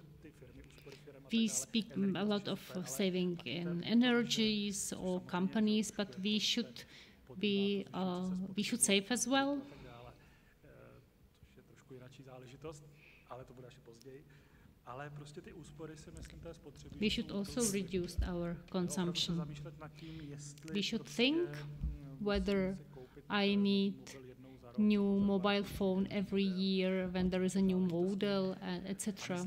We speak a lot of saving in energies or companies, but we should save as well. We should also reduce our consumption. We should think whether I need new mobile phone every year when there is a new model, etc.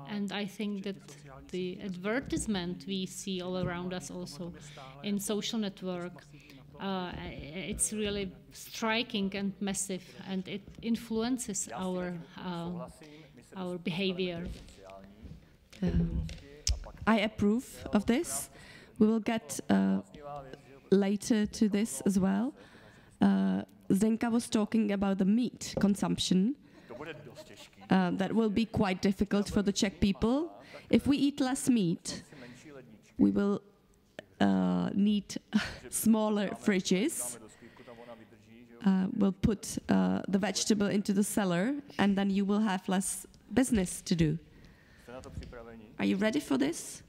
And I think that the advertisement we see all around us also in social network, it's really striking and massive, and it influences our behavior. I approve of this. We will get later to this as well. Zdenka was talking about the meat consumption. That will be quite difficult for the Czech people. If we eat less meat, we will need smaller fridges. We'll put the vegetable into the cellar, and then you will have less business to do. Are you ready for this?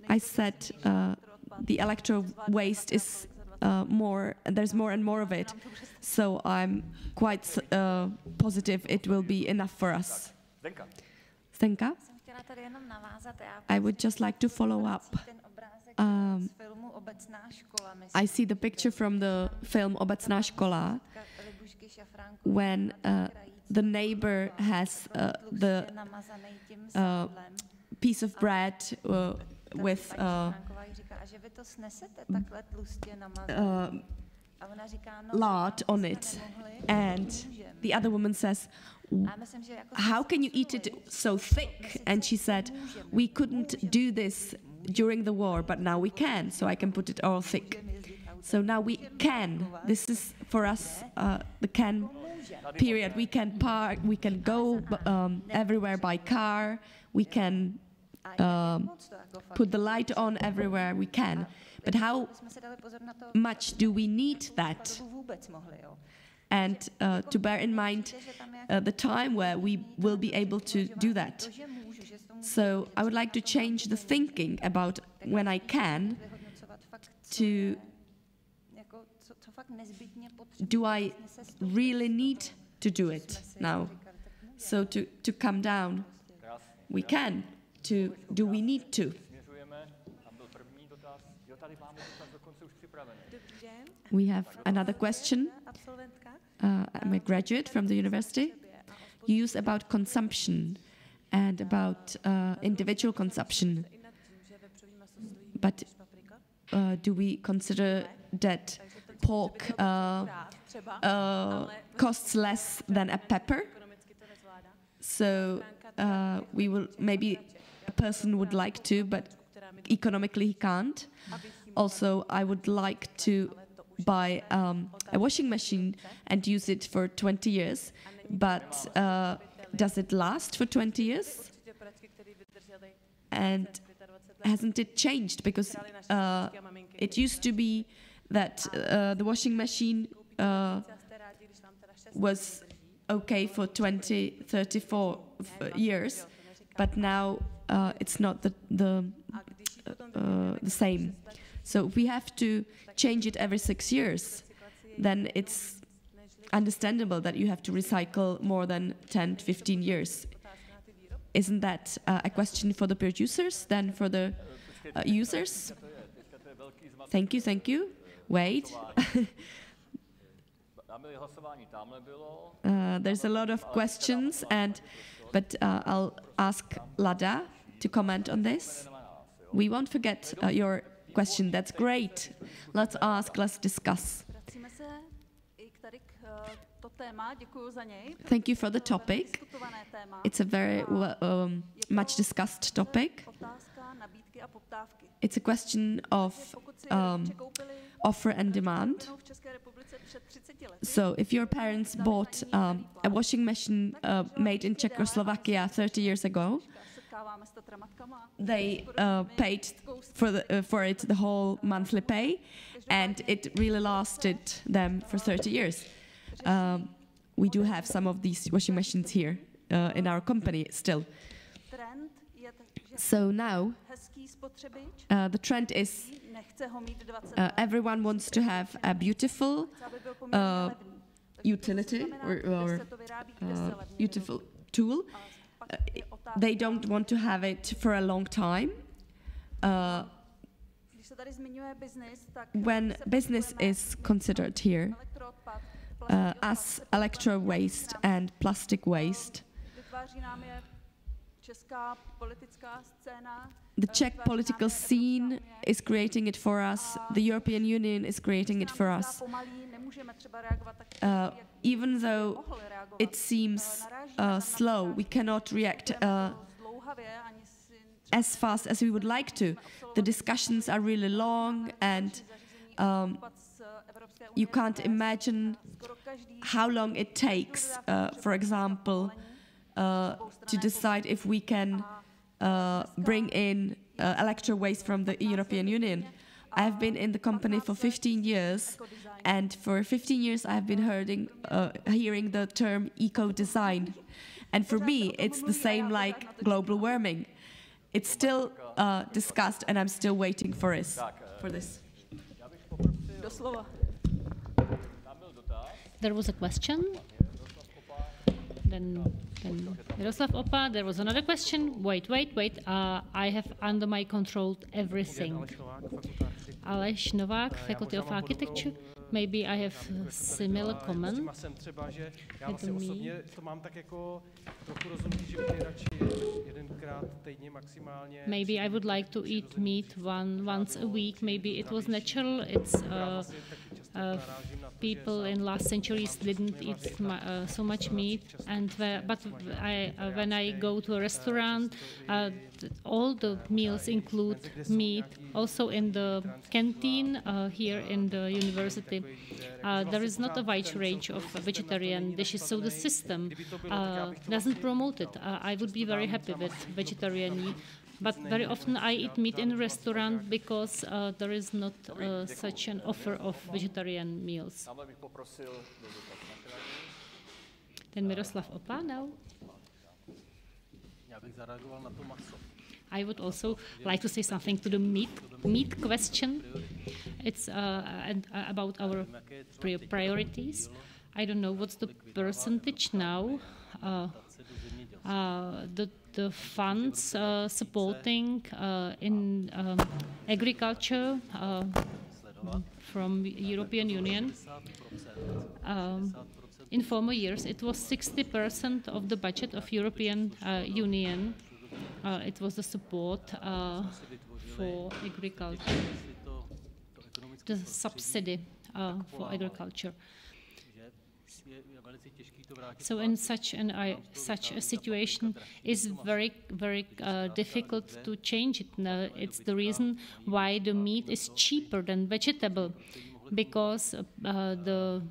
I said the electro waste is more, there's more and more of it, so I'm quite positive it will be enough for us. Zdenka? I would just like to follow up. I see the picture from the film Obecná škola when the neighbor has the piece of bread with lard on it, and the other woman says, how can you eat it so thick? And she said, we couldn't do this during the war, but now we can, so I can put it all thick. So now we can. This is for us the can period. We can park, we can go everywhere by car, we can put the light on everywhere we can. But how much do we need that? And to bear in mind the time where we will be able to do that. So I would like to change the thinking about when I can to do I really need to do it now? So to come down, we can. To do we need to? We have another question. I'm a graduate from the university. You use about consumption and about individual consumption. But do we consider that pork costs less than a pepper? So we will, maybe a person would like to, but economically he can't. Also, I would like to buy a washing machine and use it for 20 years, but does it last for 20 years? And hasn't it changed? Because it used to be that the washing machine was okay for 20, 34 years, but now it's not the same. So if we have to change it every 6 years, then it's understandable that you have to recycle more than 10, 15 years. Isn't that a question for the producers than for the users? Thank you, thank you. Wait. There's a lot of questions, but I'll ask Lada to comment on this. We won't forget your question. That's great. Let's ask, let's discuss. Thank you for the topic. It's a very much discussed topic. It's a question of offer and demand. So if your parents bought a washing machine made in Czechoslovakia 30 years ago, they paid for it the whole monthly pay, and it really lasted them for 30 years. We do have some of these washing machines here in our company still. So now the trend is everyone wants to have a beautiful utility or beautiful tool. They don't want to have it for a long time. When business is considered here as electro waste and plastic waste, the Czech political scene is creating it for us, the European Union is creating it for us. Even though it seems slow, we cannot react as fast as we would like to. The discussions are really long, and you can't imagine how long it takes, for example, to decide if we can bring in electro waste from the European Union. I have been in the company for 15 years, and for 15 years I have been hearing the term eco-design. And for me, it's the same like global warming. It's still discussed, and I'm still waiting for this. There was a question. Then Miroslav Opa, there was another question. Wait. I have under my control everything. Aleš Novák, Faculty of Architecture. Maybe I have a similar comment. Maybe I would like to eat meat once a week. Maybe it was natural. It's people in last centuries didn't eat so much meat, and when I go to a restaurant, all the meals include meat. Also in the canteen here in the university, there is not a wide range of vegetarian dishes, so the system doesn't promote it. I would be very happy with vegetarian meat. But very often I eat meat in a restaurant because there is not such an offer of vegetarian meals. Then Miroslav Opa now. I would also like to say something to the meat question. It's about our priorities. I don't know what's the percentage now. The funds supporting in agriculture from European Union. In former years, it was 60% of the budget of European Union. It was the support for agriculture, the subsidy for agriculture. So in such a situation, is very difficult to change it. It's the reason why the meat is cheaper than vegetable, because the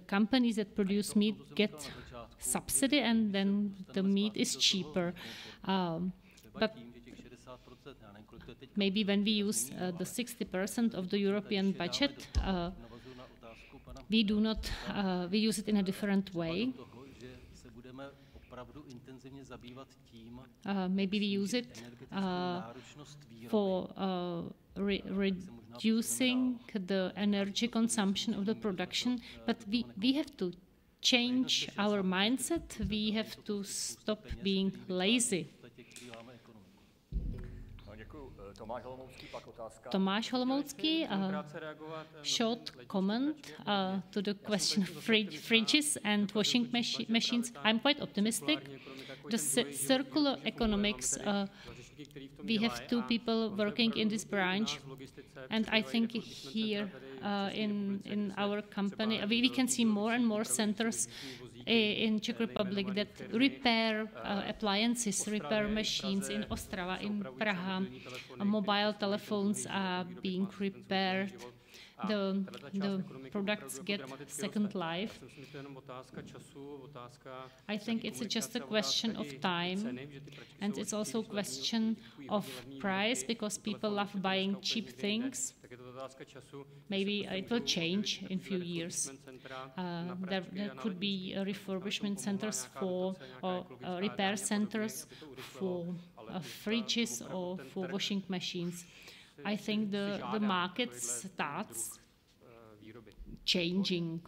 companies that produce meat get subsidy, and then the meat is cheaper. But maybe when we use the 60% of the European budget, we use it in a different way. Maybe we use it for reducing the energy consumption of the production, but we have to change our mindset. We have to stop being lazy. Tomáš Holomoucký, short comment to the question of fridges and washing machines. I'm quite optimistic. The circular economics, we have 2 people working in this branch, and I think here in our company, we can see more and more centers in Czech Republic that repair appliances, repair machines in Ostrava, in Praha. Mobile telephones are being repaired. The products get second life. I think it's just a question of time, and it's also a question of price, because people love buying cheap things. Maybe it will change in a few years. There could be refurbishment centers or repair centers for fridges or for washing machines. I think the market starts changing.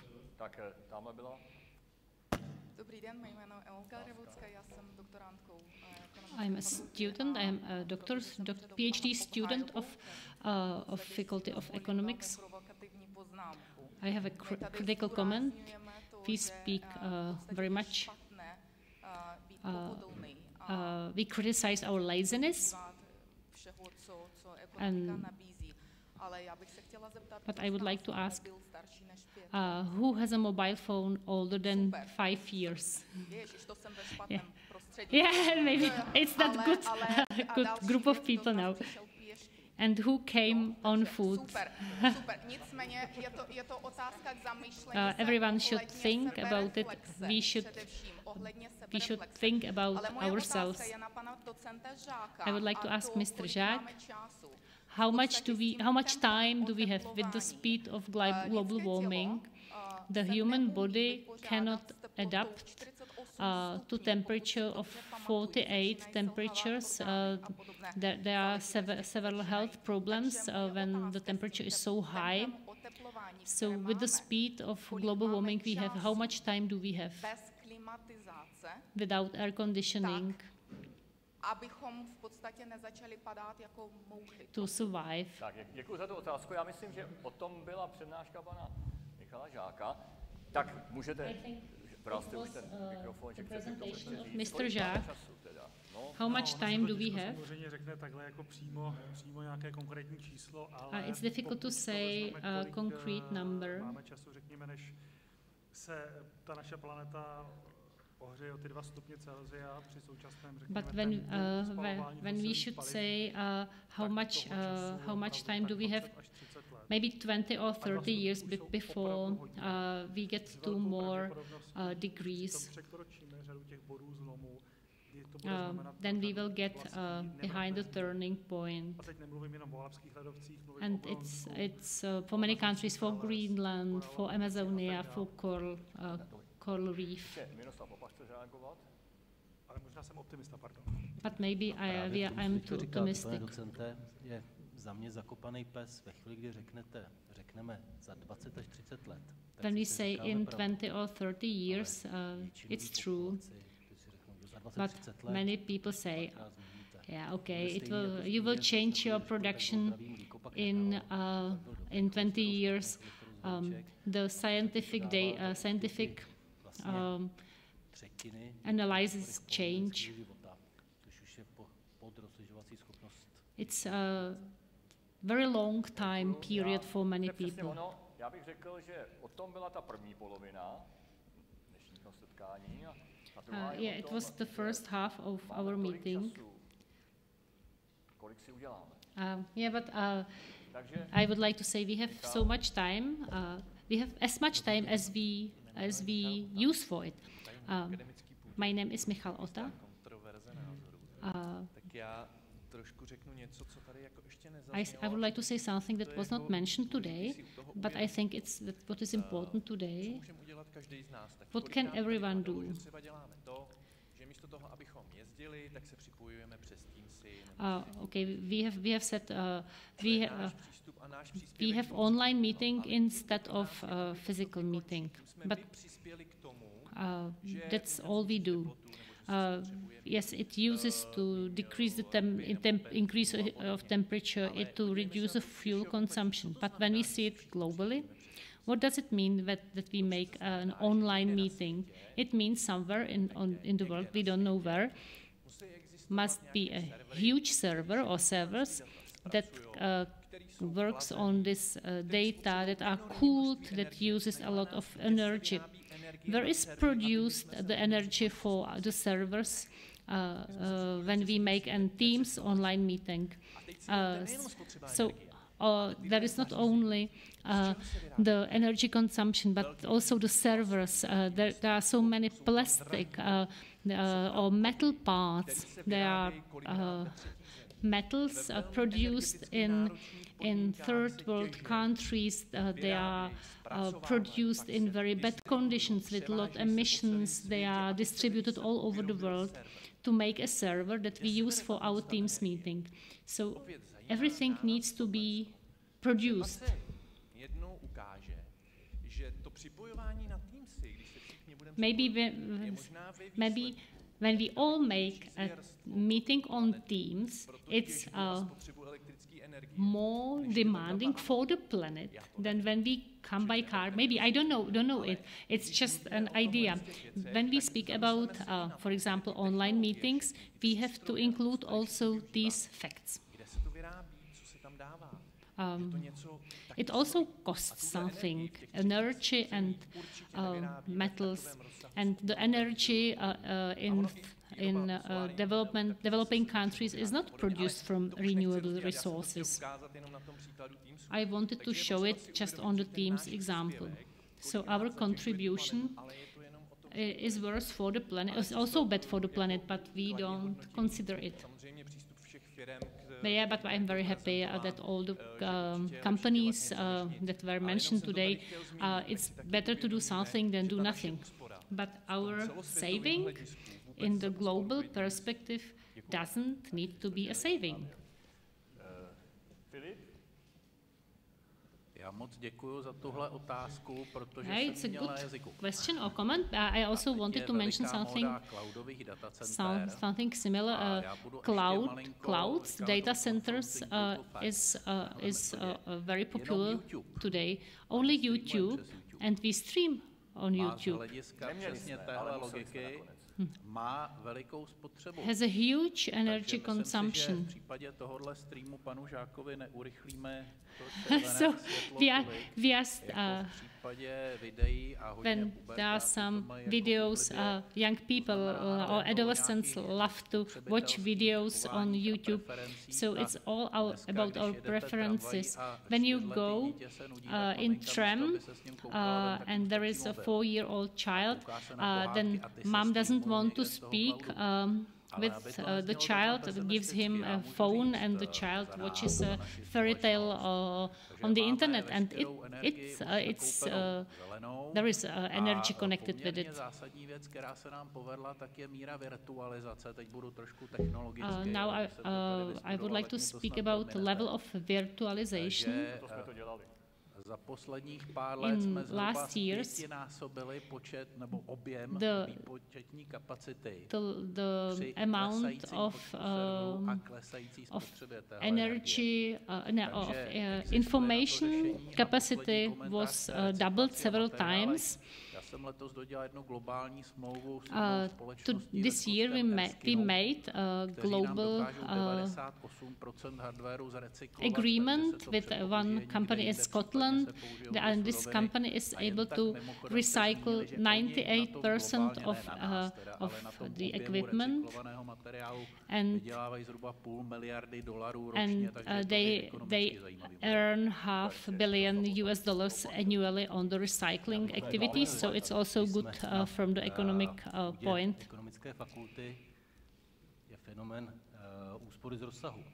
I'm a student. I'm a PhD student of Faculty of Economics. I have a critical comment. We speak very much. We criticize our laziness. But I would like to ask, who has a mobile phone older than 5 years? Yeah, maybe it's that good group of people now. And who came on foot? Everyone should think about it. We should think about ourselves. I would like to ask Mr. Žák, how much time do we have with the speed of global warming? The human body cannot adapt to temperature of 48 temperatures. There are several health problems when the temperature is so high. So with the speed of global warming we have, how much time do we have without air conditioning? abychom v podstatě nezačali padat jako mouchy. To survive. Tak, děkuji za tu otázku. Já myslím, že o tom byla přednáška pana Michala Žáka. Tak můžete, prostě už ten mikrofon, že chcete to říct. Mr. Žák, how much time do we have? Samozřejmě řekne takhle jako přímo nějaké konkrétní číslo, ale it's difficult to say a concrete number. Máme času, řekněme, než se ta naše planeta ohřeje o ty 2 stupně Celsia při současném, řekněme, but when we should say how much time do we have, maybe 20 or 30 years before we get to more degrees, then we will get behind the turning point. And it's for many countries, for Greenland, for Amazonia, for coral reef. Miroslav Opa chce reagovat? Ale možná jsem optimista, pardon. But maybe I'm too optimistic. Pane docente, je za mě zakopaný pes ve chvíli, kdy řekneme za 20 až 30 let. When we say in 20 or 30 years, it's true. But many people say, yeah, okay, you will change your production in 20 years. The scientific analysis change. It's a very long time period for many people. Já bych řekl, že o tom byla ta první polovina dnešního setkání. Yeah, it was the first half of our meeting. Kolik si uděláme? Yeah, but I would like to say we have so much time. We have as much time as we use for it. My name is Michal Ota. I would like to say something that was not mentioned today, but I think it's what is important today. What can everyone do? Okay, we have said we have online meeting instead of physical meeting, but that's all we do. Yes, it uses to decrease the increase of temperature, to reduce the fuel consumption. But when we see it globally, what does it mean that we make an online meeting? It means somewhere in the world, we don't know where, must be a huge server or servers that works on this data that are cooled, that uses a lot of energy. Where is produced the energy for the servers when we make a Teams online meeting? So there is not only the energy consumption, but also the servers. There are so many plastic or metal parts. There are metals produced in third world countries. They are produced in very bad conditions with a lot of emissions. They are distributed all over the world to make a server that we use for our Teams meeting. So everything needs to be produced. Maybe when we all make a meeting on Teams, it's more demanding for the planet than when we come by car. Maybe, I don't know it. It's just an idea. When we speak about, for example, online meetings, we have to include also these facts. It also costs something, energy and metals, and the energy in developing countries is not produced from renewable resources. I wanted to show it just on the Teams example. So our contribution is worse for the planet. It's also bad for the planet, but we don't consider it. Yeah, but I'm very happy that all the companies that were mentioned today, it's better to do something than do nothing. But our saving in the global perspective doesn't need to be a saving. Filip? Já moc děkuji za tuhle otázku, protože jsem měl na jazyku. Question or comment? I also wanted to mention something similar. Clouds, data centers is very popular today. Only YouTube, and we stream on YouTube. Má velikou spotřebu. Has a huge energy consumption. V případě tohohle streamu panu Žákovi neurychlíme so we are when there are some videos, young people or adolescents love to watch videos on YouTube. So it's all about our preferences. When you go in tram and there is a 4-year-old child, then mom doesn't want to speak with the child, gives him a phone, and the child watches a fairy tale on the internet, and there is energy connected with it. Now I would like to speak about the level of virtualization. Za posledních pár let jsme zhruba pětinásobili počet nebo objem výpočetní kapacity the amount of energy, of information capacity was doubled several times. This year we made a global agreement with one company in Scotland, and this company is able to recycle 98% of the equipment, and they earn $500 million annually on the recycling activities. So it's also good from the economic point. Ekonomické fakulty je fenomén úspory z rozsahu.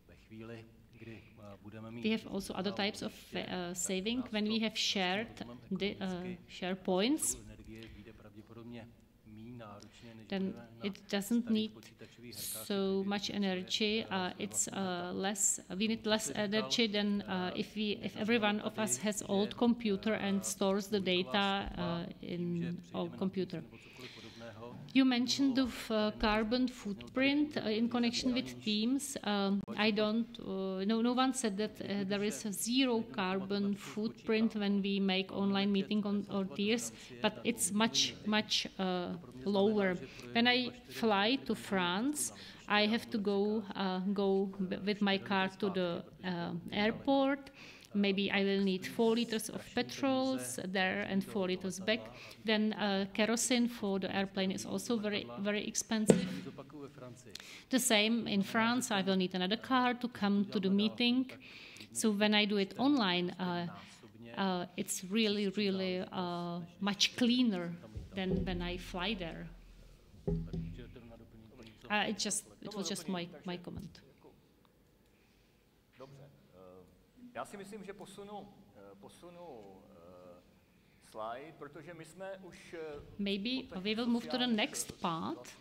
Ve chvíli, kdy budeme mít... We have also other types of saving when we have shared share points. Then it doesn't need so much energy. We need less energy than if every one of us has old computer and stores the data in our computer. You mentioned the carbon footprint in connection with Teams. No one said that there is a zero carbon footprint when we make online meeting on Teams, but it's much lower. When I fly to France, I have to go with my car to the airport. Maybe I will need 4 liters of petrol there and 4 liters back. Then kerosene for the airplane is also very, very expensive. The same in France, I will need another car to come to the meeting. So when I do it online, it's really, really much cleaner than when I fly there. It was just my comment. Já si myslím, že posunu slide, protože my jsme už... Maybe we will move to the next part.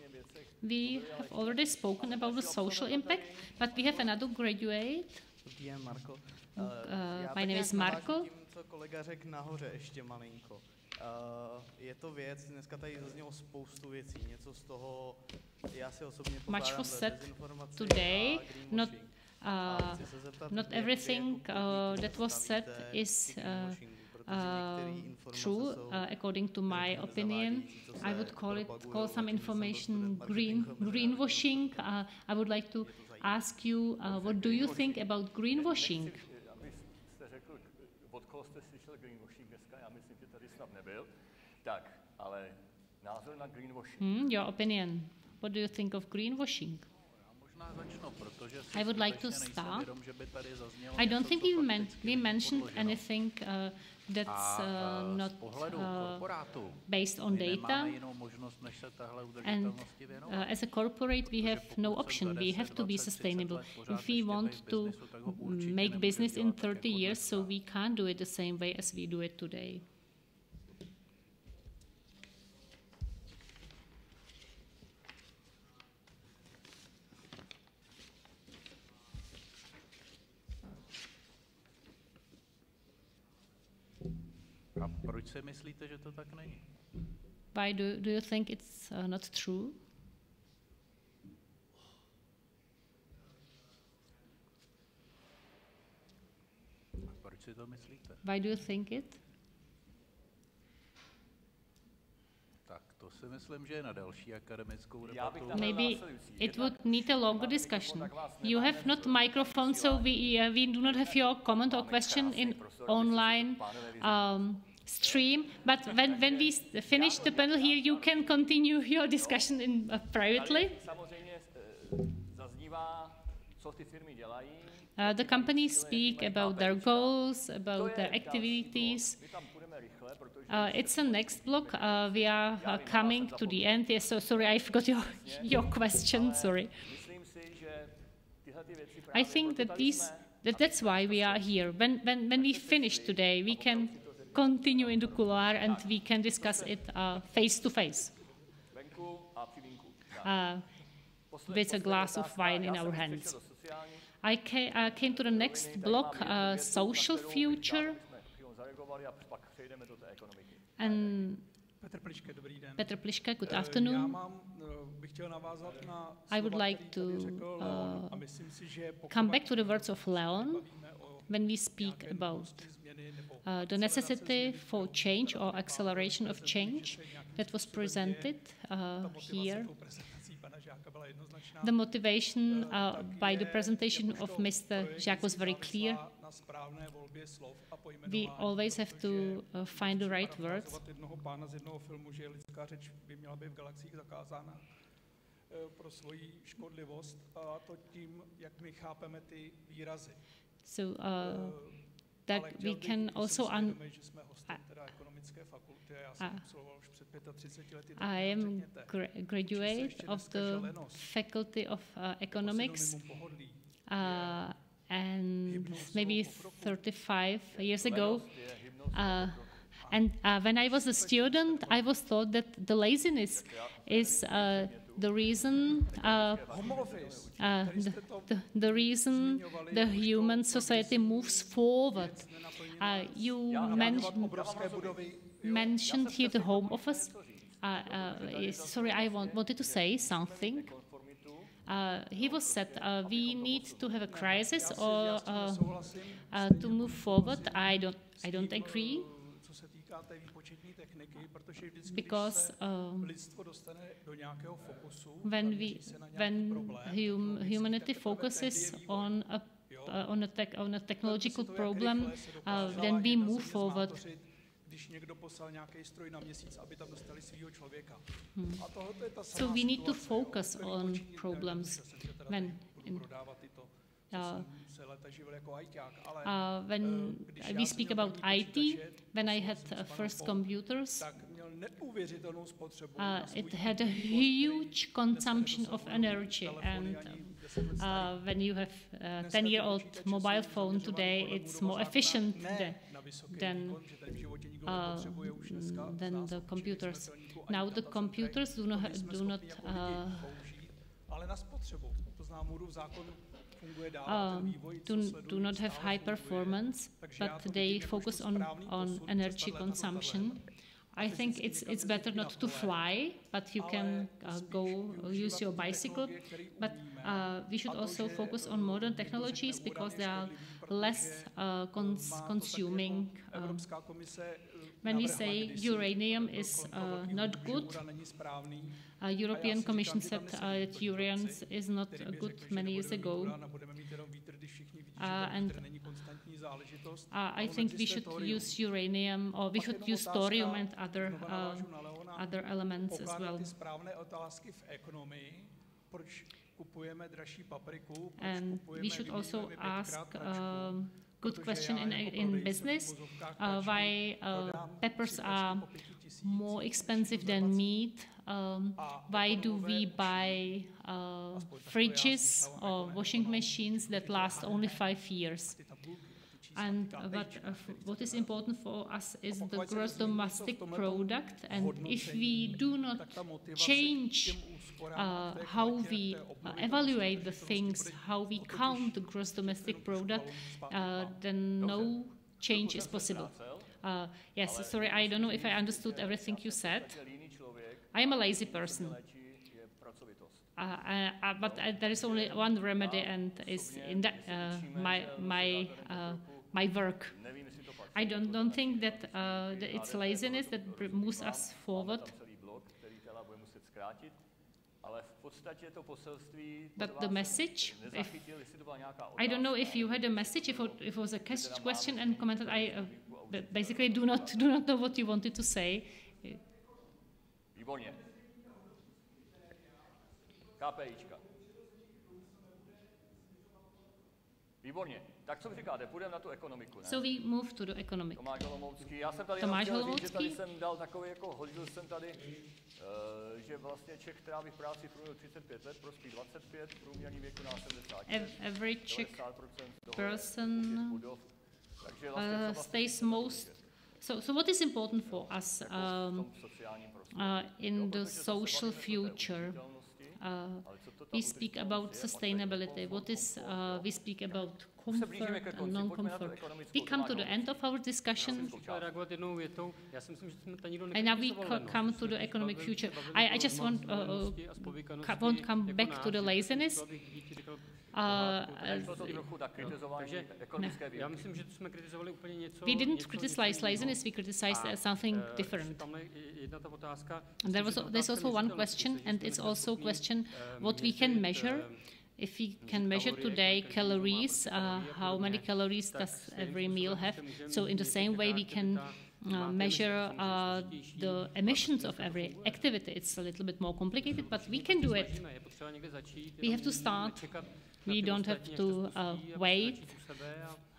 We have already spoken about the social impact, but we have another graduate. My name is Marko. Tím, co kolega řekl nahoře ještě malinko. Je to věc, dneska tady zaznělo spoustu věcí, něco z toho, já si osobně pokládám za dezinformaci today, not everything that was said is true, according to my opinion. I would call some information greenwashing. I would like to ask you, what do you think about greenwashing? Abyste řekl, od koho jste slyšel greenwashing dneska, já myslím, že tady snad nebyl. Tak, ale názor na greenwashing. Your opinion. What do you think of greenwashing? I would like to start. I don't think we mentioned anything that's not based on data. And as a corporate, we have no option. We have to be sustainable. If we want to make business in 30 years, so we can't do it the same way as we do it today. Proč si myslíte, že to tak není? Why do you think it's not true? Proč si to myslíte? Why do you think it? Tak to si myslím, že je na další akademickou debatu. Maybe it would need a longer discussion. You have not microphone, so we do not have your comment or question in online stream, but when we finish the panel here, you can continue your discussion in privately. The companies speak about their goals, about their activities. It's the next block. We are coming to the end. Yes, so sorry, I forgot your question. Sorry. I think that that's why we are here. When we finish today, we can continue in the couloir and we can discuss it face to face with a glass of wine in our hands. I came to the next block, social future. And Petr Pliška, good afternoon. I would like to come back to the words of Leon when we speak about the necessity for change or acceleration of change that was presented here. The motivation by the presentation of Mr. Žák was very clear. We always have to find the right words. So that we can also I am a graduate of the Faculty of Economics, and maybe 35 years ago. And when I was a student, I was taught that the laziness is the reason the reason the human society moves forward. You mentioned here the Home Office. Sorry, I wanted to say something. He was said we need to have a crisis or to move forward. I don't agree, because when humanity focuses on a technological problem, then we move forward. So we need to focus on problems. When we speak about IT, when I had first computers, it had a huge consumption of energy, and when you have a 10-year-old mobile phone today, it's more efficient than the computers. Now the computers do not have high performance, but they focus on energy consumption. I think it's better not to fly, but you can go use your bicycle. But we should also focus on modern technologies because they are less consuming. When we say uranium is not good, European Commission said that uranium is not good many years ago. And I think we should use uranium, or we should use thorium and other elements as well. And we should also ask good question in business, why peppers are more expensive than meat. Why do we buy fridges or washing machines that last only 5 years? And what is important for us is the gross domestic product, and if we do not change how we evaluate the things, how we count the gross domestic product, then no change is possible. Yes, sorry, I don't know if I understood everything you said. I am a lazy person. But there is only one remedy, and is in that my work. I don't think that it's laziness that moves us forward. But the message, I don't know if you had a message, if it was a question and commented, I basically do not know what you wanted to say. Výborně. KPIčka. Výborně. Tak co vy říkáte? Půjdeme na tu ekonomiku, ne? So we move to the economic. Tomáš Holomoucký. Já jsem tady Tomáš chtěl Holomoucký. říct, že tady jsem dal takový, jako hodil jsem tady, že vlastně Čech tráví v práci v průměru 35 let, prostě 25, průměrný věku na 76. Every Czech person stays most. So what is important for us in the social future? We speak about sustainability. What is we speak about comfort and non-comfort. We come to the end of our discussion, and now we come to the economic future. I just won't come back to the laziness. We didn't criticize laziness, we criticized something different. And there's also one question, and it's also a question what we can measure. If we can measure today calories, how many calories does every meal have? So in the same way we can measure the emissions of every activity. It's a little bit more complicated, but we can do it. We have to start. We don't have to wait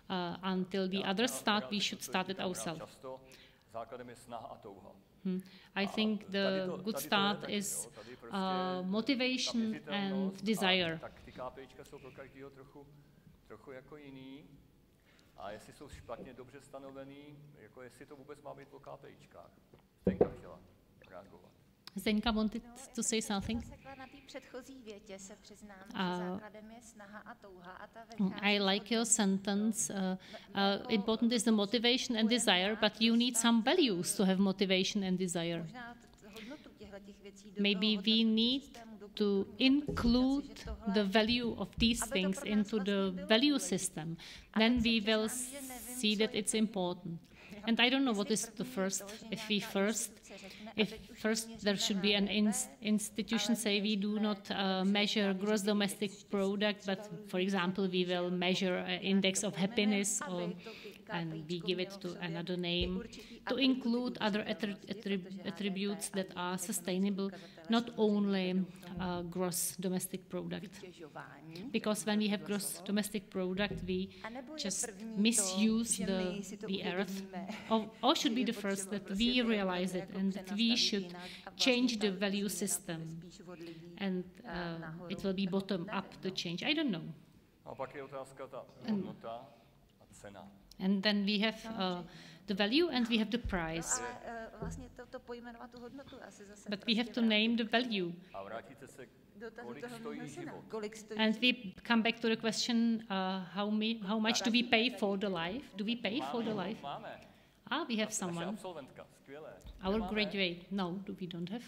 until the others start. We should start it ourselves. I think the good start is motivation and desire. KPIčka jsou pro každého trochu jako jiný. A jestli jsou špatně dobře stanovený, jako jestli to vůbec má být po KPIčkách. Zdenka chtěla reagovat. Zdenka wanted to say something. Na té předchozí větě se přiznám, že základem je snaha a touha a ta I like your sentence. Important is the motivation and desire, but you need some values to have motivation and desire. Maybe we need to include the value of these things into the value system. Then we will see that it's important. And I don't know what is the first. If first there should be an institution say we do not measure gross domestic product, but for example we will measure an index of happiness, and we give it to another name, to include other attributes that are sustainable, not only gross domestic product. Because when we have gross domestic product, we just misuse the earth. Or should be the first that we realize it and that we should change the value system. And it will be bottom up the change. I don't know. And then we have the value and we have the price. But we have to name the value. And we come back to the question, how much do we pay for the life? Do we pay for the life? We have someone. Our graduate. No, we don't have.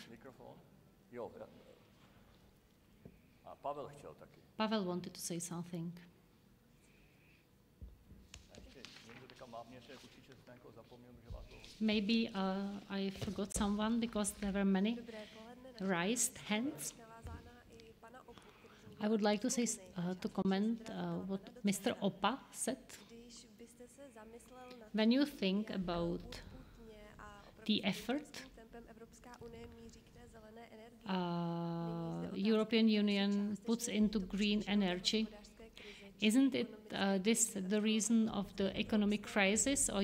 Pavel wanted to say something. Maybe I forgot someone because there were many raised hands. I would like to say to comment what Mr. Opa said. When you think about the effort European Union puts into green energy, isn't it this the reason of the economic crisis or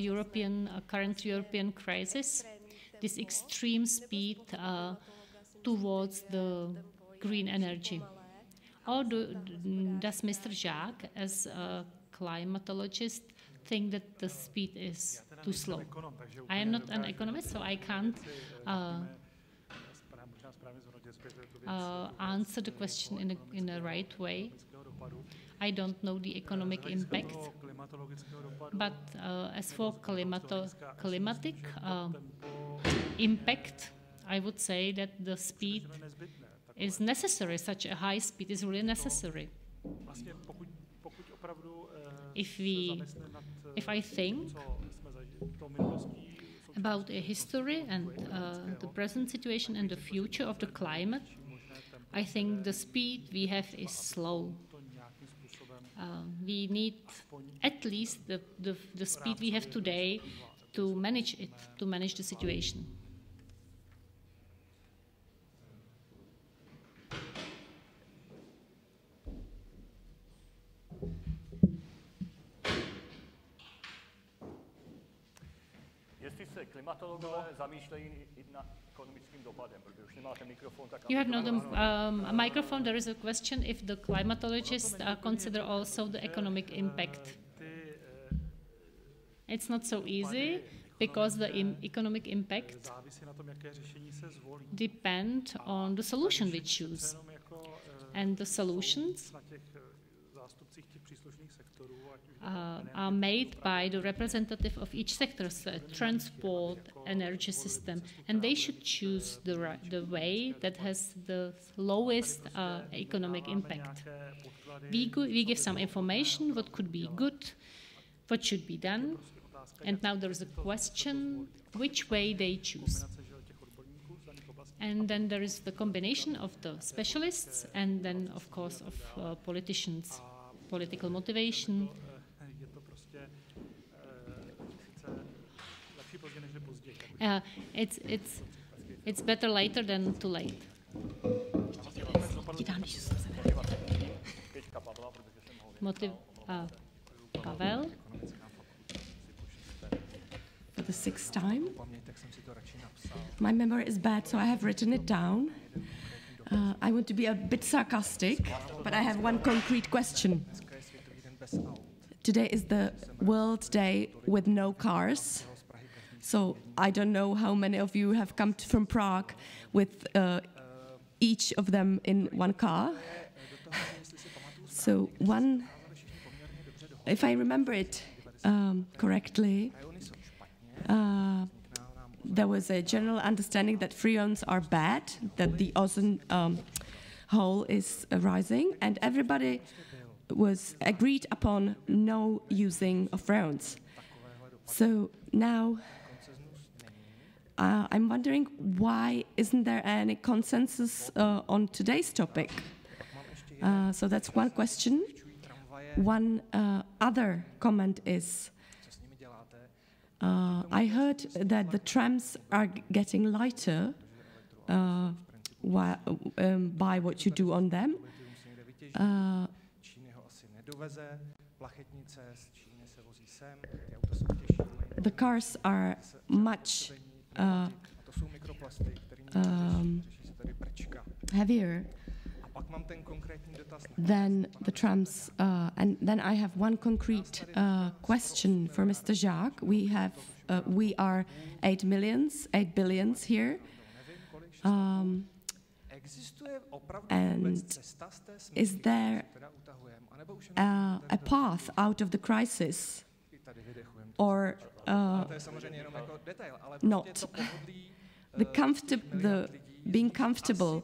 current European crisis? This extreme speed towards the green energy. Or does Mr. Žák, as a climatologist, think that the speed is too slow? I am not an economist, so I can't answer the question in a right way. I don't know the economic impact. But as for climatic impact, I would say that the speed is necessary. Such a high speed is really necessary. If I think about a history and the present situation and the future of the climate, I think the speed we have is slow. We need at least the speed we have today to manage it, to manage the situation. Jestli se klimatologové zamýšlejí i nad ekonomickým dopadem, protože už nemáte mikrofon, tak... You have not a microphone. There is a question if the climatologists consider also the economic impact. It's not so easy because the economic impact depend on the solution we choose. And the solutions are made by the representative of each sector, so transport, energy system, and they should choose the way that has the lowest economic impact. We give some information, what could be good, what should be done, and now there is a question, which way they choose. And then there is the combination of the specialists and then, of course, of politicians, political motivation. It's better later than too late. Pavel. For the sixth time. My memory is bad, so I have written it down. I want to be a bit sarcastic, but I have one concrete question. Today is the World Day with no cars. So I don't know how many of you have come from Prague with each of them in one car. So if I remember it correctly, there was a general understanding that freons are bad, that the ozone hole is rising, and everybody was agreed upon no using of freons. So now I'm wondering, why isn't there any consensus on today's topic? So that's one question. One other comment is, I heard that the trams are getting lighter by what you do on them. The cars are much heavier than the trams. And then I have one concrete question for Mr. Žák. We are 8 billions here. And is there a path out of the crisis, or not? Being comfortable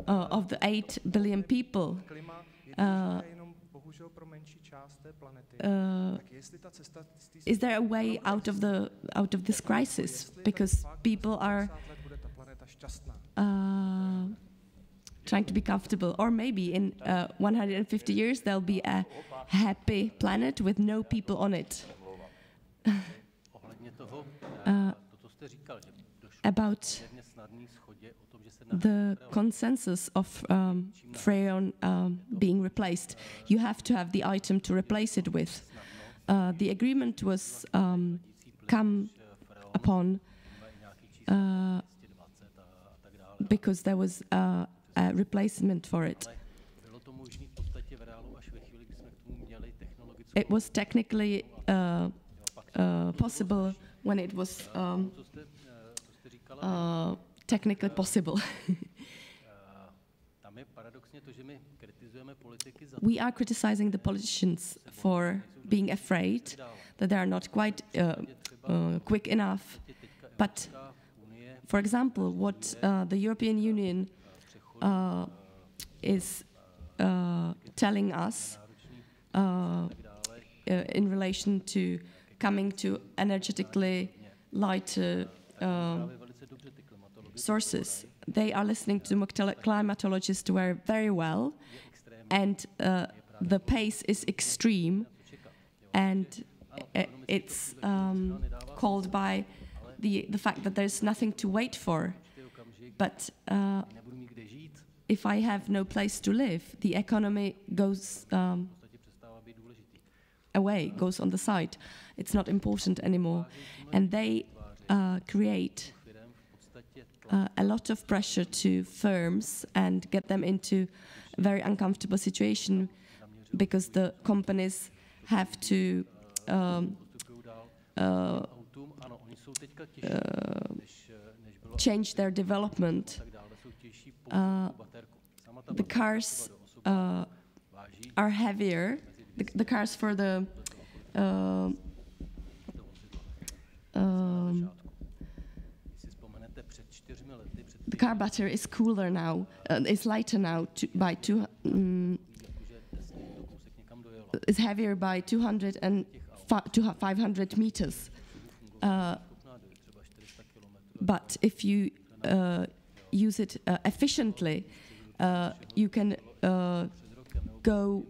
of the 8 billion people is there a way out of this crisis? Because people are trying to be comfortable, or maybe in 150 years there'll be a happy planet with no people on it. About the consensus of freon being replaced, you have to have the item to replace it with. The agreement was come upon because there was a replacement for it. It was technically possible when it was technically possible. we are criticizing the politicians for being afraid that they are not quite quick enough. But, for example, what the European Union is telling us in relation to coming to energetically lighter sources. They are listening to climatologists very well, and the pace is extreme, and it's called by the fact that there's nothing to wait for. But if I have no place to live, the economy goes away, goes on the side. It's not important anymore. And they create a lot of pressure to firms and get them into a very uncomfortable situation, because the companies have to change their development. The cars are heavier. The cars for the car battery is cooler now. Is lighter now is heavier by 200 and 500 meters. But if you use it efficiently, you can go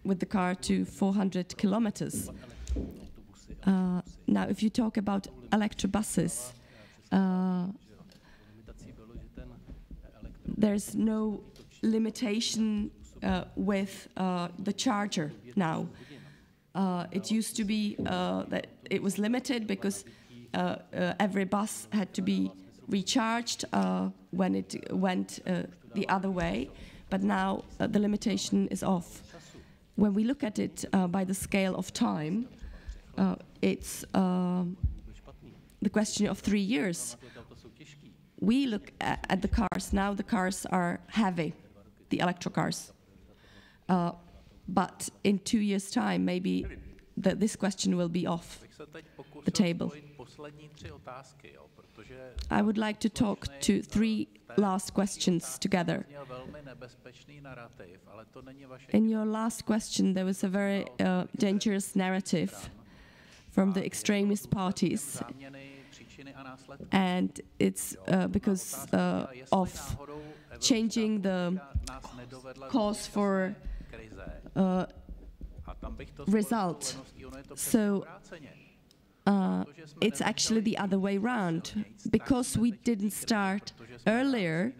with the car to 400 kilometers. Now, if you talk about electrobuses, there's no limitation with the charger now. It used to be that it was limited because every bus had to be recharged when it went the other way, but now the limitation is off. When we look at it by the scale of time, it's the question of 3 years. We look at the cars. Now the cars are heavy, the electro cars. But in 2 years' time, maybe this question will be off the table. I would like to talk to 3 last questions together. In your last question, there was a very dangerous narrative from the extremist parties, and it's because of changing the cause for result. So it's actually the other way around. Because we didn't start earlier,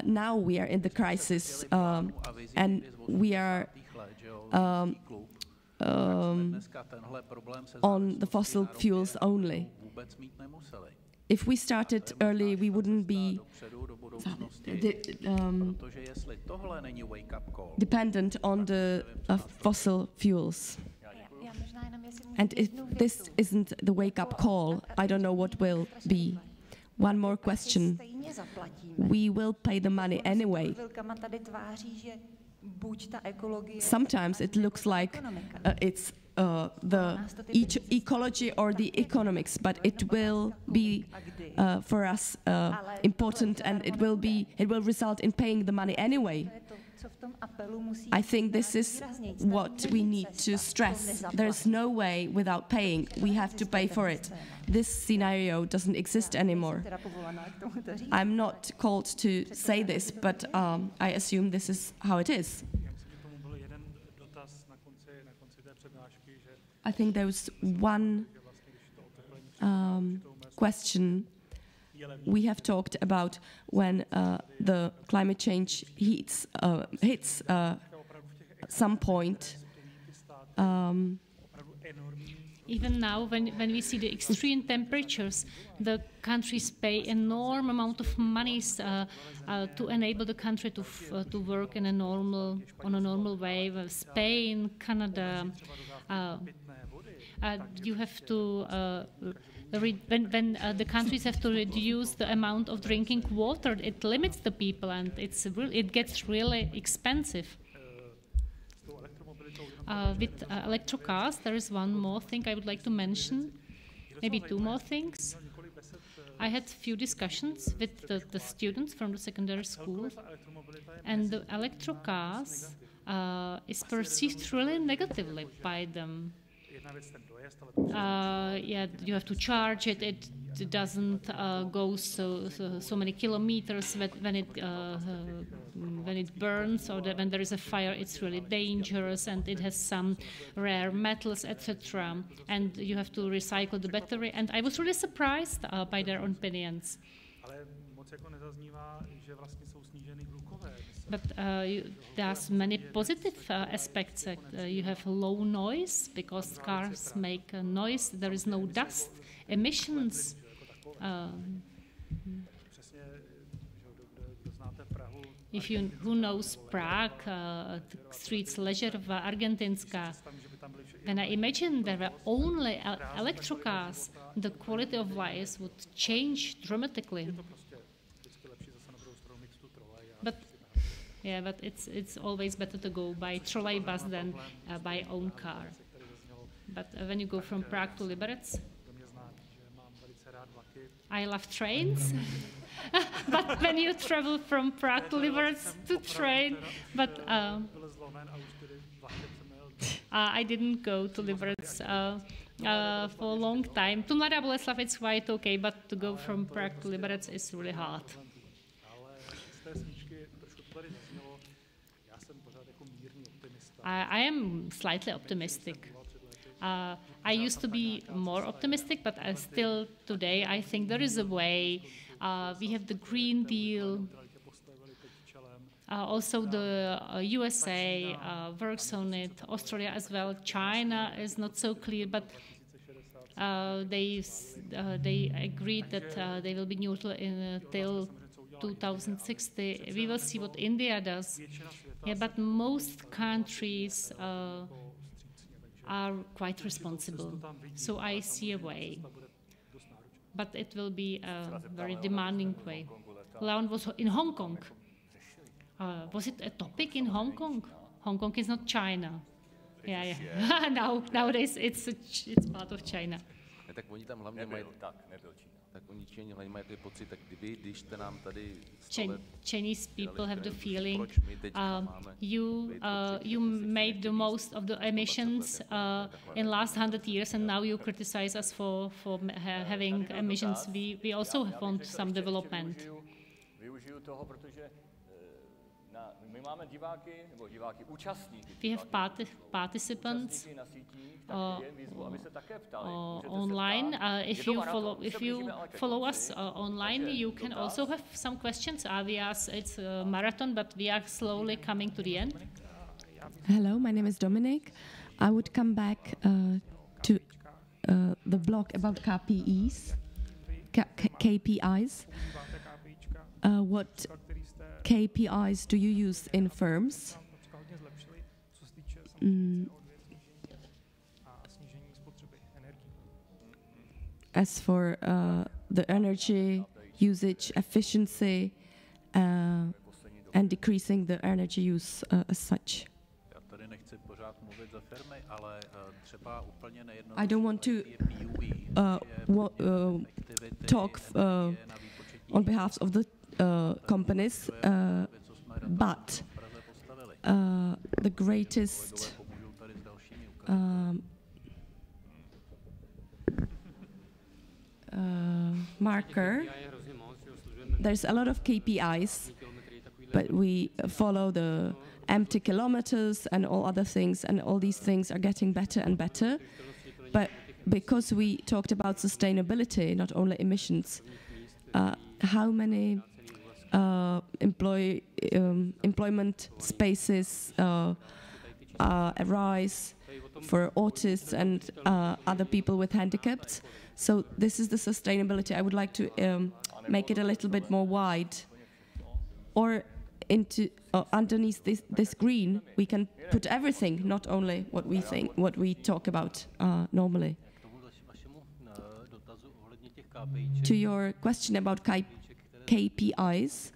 now we are in the crisis, and we are on the fossil fuels only. If we started early, we wouldn't be dependent on the fossil fuels. And if this isn't the wake-up call, I don't know what will be. One more question. We will pay the money anyway. Sometimes it looks like it's the ecology or the economics, but it will be for us important, and it will result in paying the money anyway. I think this is what we need to stress. There's no way without paying. We have to pay for it. This scenario doesn't exist anymore. I'm not called to say this, but I assume this is how it is. I think there was one question. We have talked about when the climate change hits some point. Even now, when we see the extreme temperatures, the countries pay enormous amount of monies to enable the country to work in on a normal way. Spain, Canada, you have to when the countries have to reduce the amount of drinking water, it limits the people, and it gets really expensive. With electric cars, there is one more thing I would like to mention, maybe two more things. I had few discussions with the students from the secondary school, and the electric cars is perceived really negatively by them. Yeah, you have to charge it. It doesn't go so many kilometers when it burns, or when there is a fire. It's really dangerous, and it has some rare metals, etc. And you have to recycle the battery. And I was really surprised by their opinions. But there are many positive aspects. You have low noise because cars make noise. There is no dust, emissions. If who knows Prague, the streets Ležerva, Argentinská, when I imagine there were only electric cars, the quality of life would change dramatically. But it's always better to go by trolley bus than by own car. But when you go from Prague to Liberec, I love trains. But when you travel from Prague to Liberec to train, but I didn't go to Liberec for a long time. To Mladá Boleslav it's quite okay, but to go from Prague to Liberec is really hard. I am slightly optimistic. I used to be more optimistic, but still today I think there is a way. We have the Green Deal. Also the USA works on it, Australia as well. China is not so clear, but they agreed that they will be neutral till 2060. We will see what India does. Yeah, but most countries are quite responsible. So I see a way. But it will be a very demanding way. Leon was in Hong Kong. Was it a topic in Hong Kong? Hong Kong is not China. Yeah. Nowadays it's part of China. Tak oni tam hlavně mají, tak oni Číňani hlavně mají takový pocit, tak když jste nám tady 100 let Chinese people have the feeling you made the most of the emissions in last 100 years, and now you criticize us for having emissions. We also want some development. Využiju toho, protože my máme diváky, účastníky. We have participants online. If you follow us online, you can also have some questions. It's a marathon, but we are slowly coming to the end. Hello, my name is Dominic. I would come back to the blog about KPIs. What KPIs do you use in firms? As for the energy usage efficiency and decreasing the energy use as such. I don't want to talk on behalf of the companies, but the greatest marker, there's a lot of KPIs, but we follow the empty kilometers and all other things, and all these things are getting better and better. But because we talked about sustainability, not only emissions, how many employment spaces arise for autists and other people with handicaps? So this is the sustainability. I would like to make it a little bit more wide, or into underneath this green we can put everything, not only what we think, what we talk about normally. to your question about KPIs,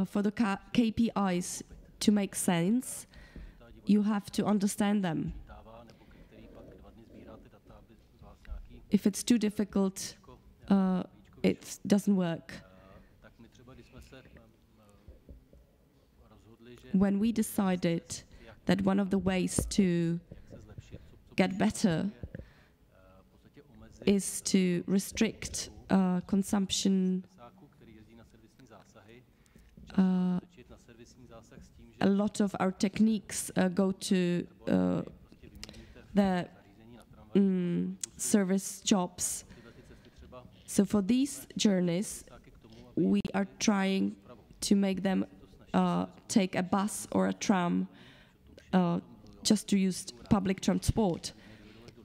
for the KPIs to make sense, you have to understand them. If it's too difficult, it doesn't work. When we decided that one of the ways to get better is to restrict consumption, a lot of our techniques go to the service jobs. So for these journeys, we are trying to make them take a bus or a tram just to use public transport.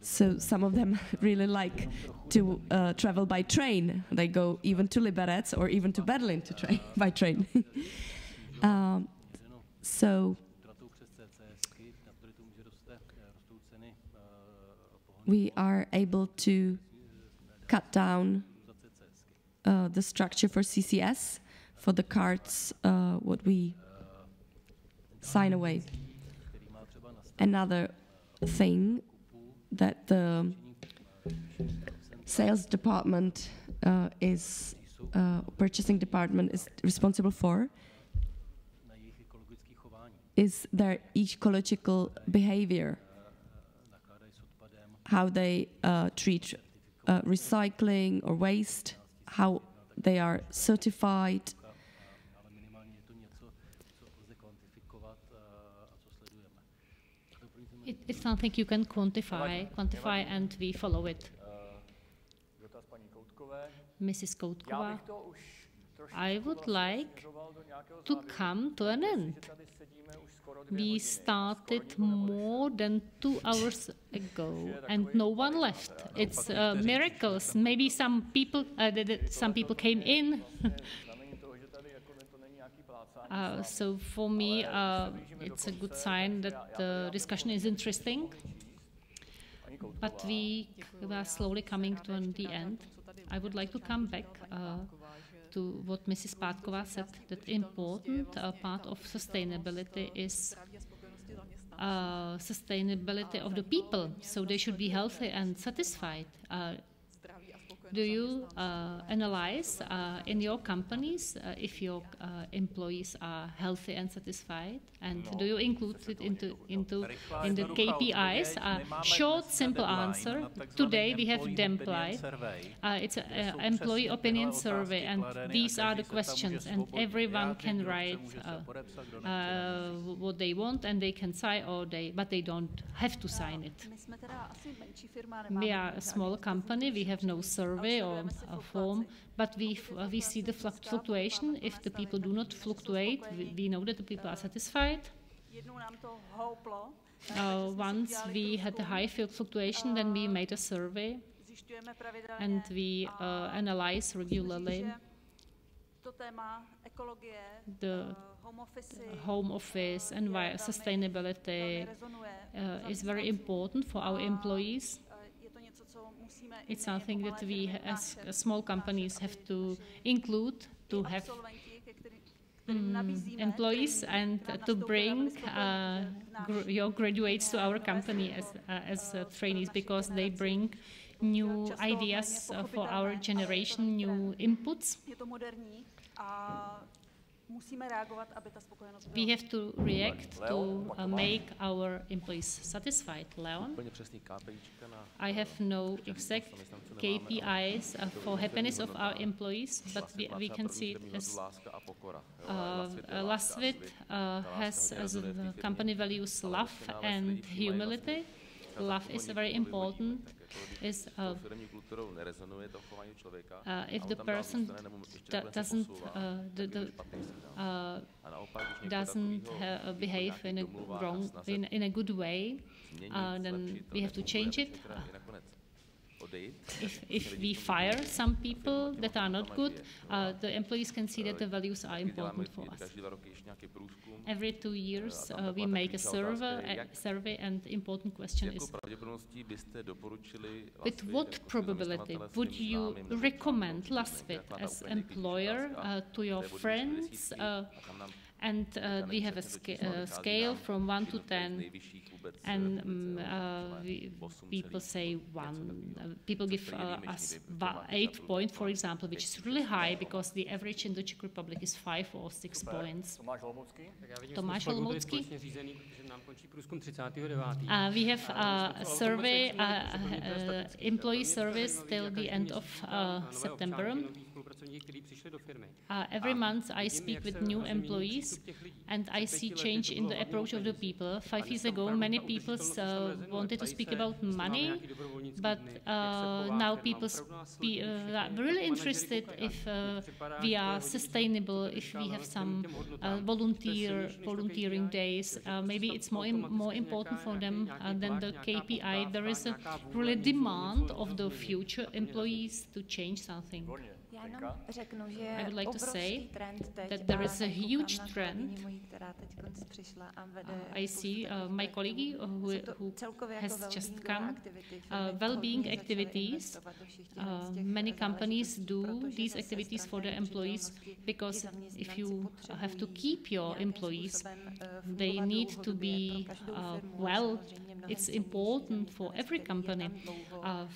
So some of them really like to travel by train. They go even to Liberec or even to Berlin to by train. So we are able to cut down the structure for CCS, for the cards, what we sign away. Another thing that the sales department purchasing department is responsible for is their ecological behavior, how they treat recycling or waste, how they are certified. It's something you can quantify, and we follow it. Mrs. Koutková, I would like to come to an end. We started more than 2 hours ago, and no one left. It's miracles. Maybe some people came in. So for me, it's a good sign that the discussion is interesting. But we are slowly coming to the end. I would like to come back to what Mrs. Pátková said, that important part of sustainability is sustainability of the people, so they should be healthy and satisfied. Do you analyze in your companies if your employees are healthy and satisfied? And do you include it in the KPIs? Short, simple answer. Today we have DEMPLI. It's an employee opinion survey, and these are the questions. And everyone can write what they want, and they can sign, but they don't have to sign it. We are a small company. We have no survey or a form, but we see the fluctuation. If the people do not fluctuate, we know that the people are satisfied. Once we had a high fluctuation, then we made a survey, and we analyze regularly the home office and sustainability is very important for our employees. It's something that we, as small companies, have to include to have employees and to bring your graduates to our company as trainees, because they bring new ideas for our generation, new inputs. We have to react to make our employees satisfied. Leon? I have no exact KPIs for happiness of our employees, but we can see it as LASVIT has as the company values love and humility. Love is very important. Is if the person doesn't behave in a good way, then we have to change it. if we fire some people that are not good, the employees can see that the values are important for us. Every 2 years we make a survey and the important question is, with what probability would you recommend LASVIT as employer to your friends? And we have a scale from 1 to 10, and people say 1. People give us 8 points, for example, which is really high because the average in the Czech Republic is 5 or 6 points. Tomáš Holomoucký. We have a survey, employee service till the end of September. Every month I speak with new employees and I see change in the approach of the people. 5 years ago many people wanted to speak about money, but now people are really interested if we are sustainable, if we have some volunteering days. Maybe it's more important for them than the KPI. There is a really demand of the future employees to change something. I would like to say that there is a huge trend. I see my colleague who has just come. Well-being activities. Many companies do these activities for their employees because if you have to keep your employees, they need to be well. It's important for every company.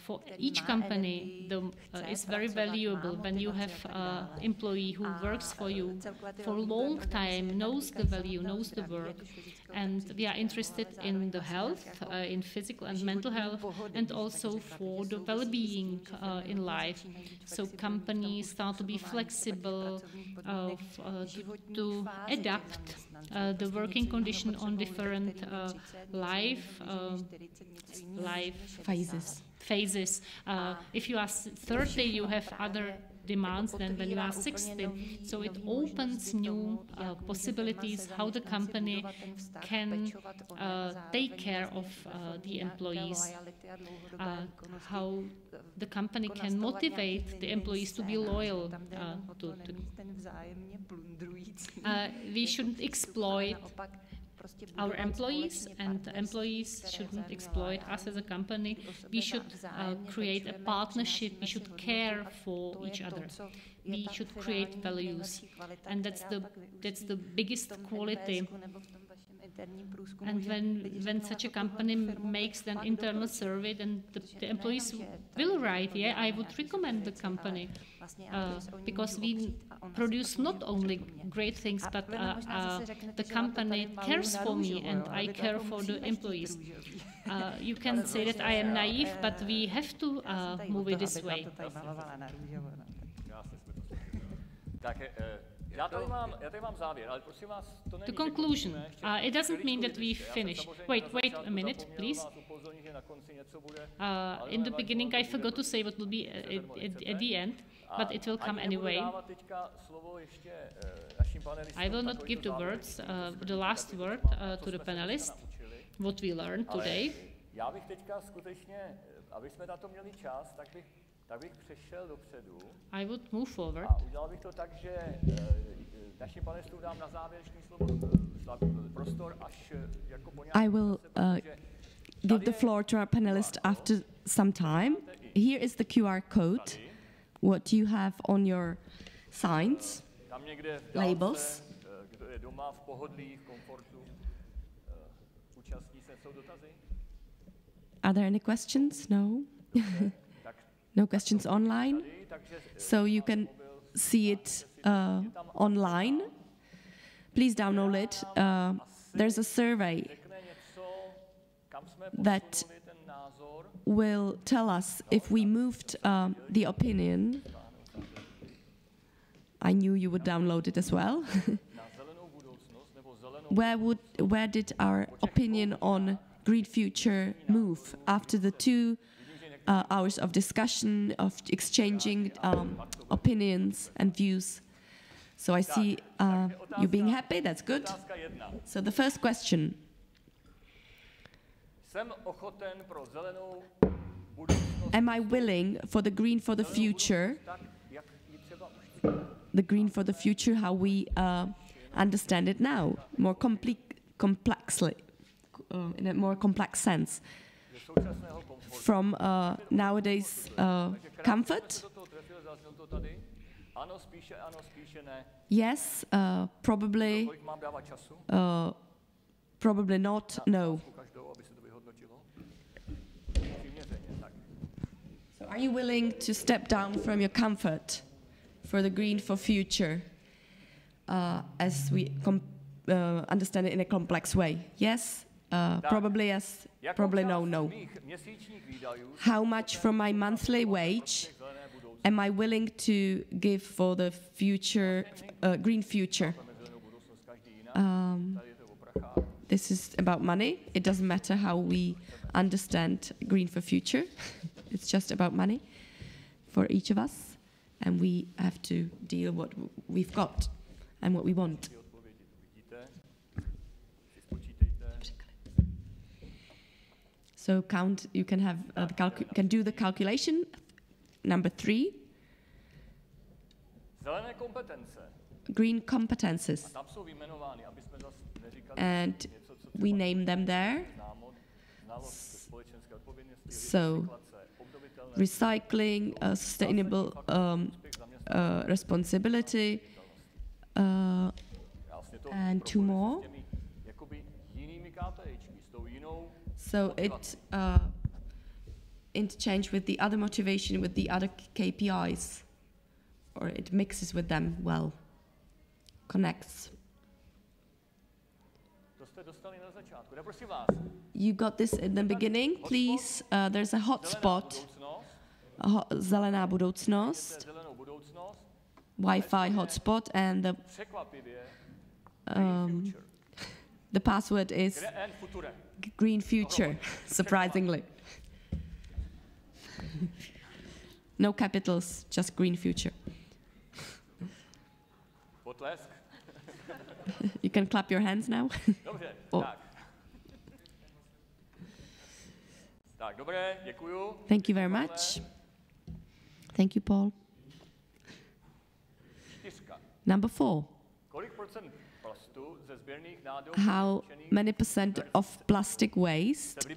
For each company, it's very valuable when you have an employee who works for you for a long time, knows the value, knows the work. And we are interested in the health, in physical and mental health, and also for the well-being in life. So companies start to be flexible, to adapt the working condition on different life phases. If you are 30, you have other demands than when you are 60. So it opens new possibilities how the company can take care of the employees, how the company can motivate the employees to be loyal to. We shouldn't exploit our employees, and employees shouldn't exploit us as a company. We should create a partnership. We should care for each other. We should create values, and that's the biggest quality. And when such a company makes an internal survey, then the employees will write, yeah, I would recommend the company because we produce not only great things, but the company cares for me and I care for the employees. You can say that I am naive, but we have to move it this way. The conclusion. It doesn't mean that we finish. Wait a minute, please. In the beginning, I forgot to say what will be at the end, but it will come anyway. I will not give the words, the last word to the panelists, what we learned today. I would move forward. I will give the floor to our panelists after some time. Here is the QR code, what you have on your signs, labels. Are there any questions? No? No questions online? So you can see it online. Please download it. There's a survey that will tell us if we moved the opinion. I knew you would download it as well. Where did our opinion on green future move after the 2 hours of discussion, of exchanging opinions and views? So I see you being happy, that's good. So the first question. Am I willing for the green for the future? The green for the future, how we understand it now, more complexly, in a more complex sense. From nowadays comfort? Yes, probably. Probably not. No. So, are you willing to step down from your comfort for the green for future, as we understand it in a complex way? Yes. Probably yes. Probably no. No. How much from my monthly wage am I willing to give for the future, green future? This is about money. It doesn't matter how we understand green for future. It's just about money for each of us. And we have to deal what we've got and what we want. So count. You can have can do the calculation. Number 3. Green competences. And we name them there. So, recycling, sustainable responsibility, and 2 more. So it interchange with the other motivation, with the other KPIs, or it mixes with them well, connects. You got this in the beginning, please. There's a hotspot, zelená budoucnost, Wi-Fi hotspot, and the password is green future, surprisingly. No capitals, just green future. You can clap your hands now. Oh. Thank you very much. Thank you, Paul. Number 4. How many percent of plastic waste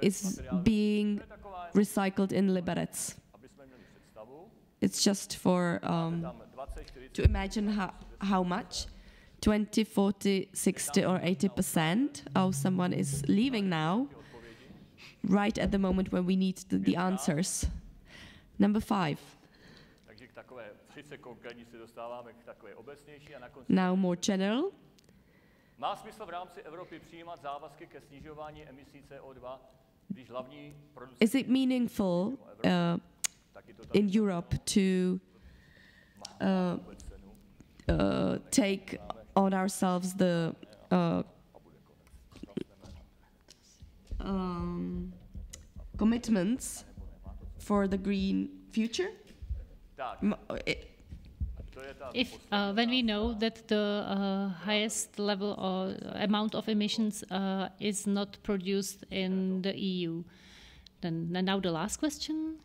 is being recycled in Liberec? It's just for to imagine how much. 20, 40, 60 or 80% of someone is leaving now, right at the moment when we need the answers. Number 5. Now more general. Is it meaningful in Europe to take on ourselves the commitments for the green future? If when we know that the highest level or amount of emissions is not produced in the EU, then now the last question.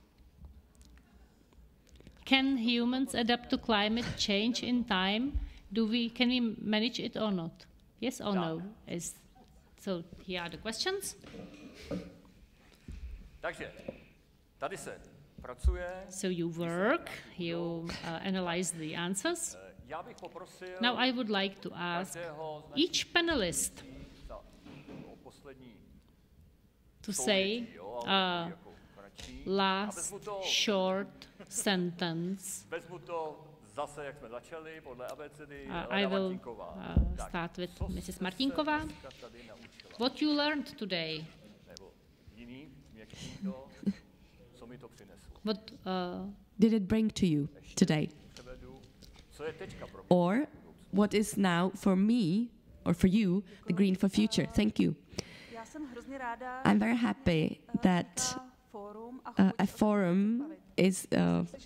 Can humans adapt to climate change in time? Can we manage it or not? Yes or no? So here are the questions. So you work, you analyze the answers. Now I would like to ask each panelist to say last short sentence. I will start with Mrs. Martinková. What you learned today? What did it bring to you today? Or what is now for me or for you the green for future? Thank you. I'm very happy that a forum is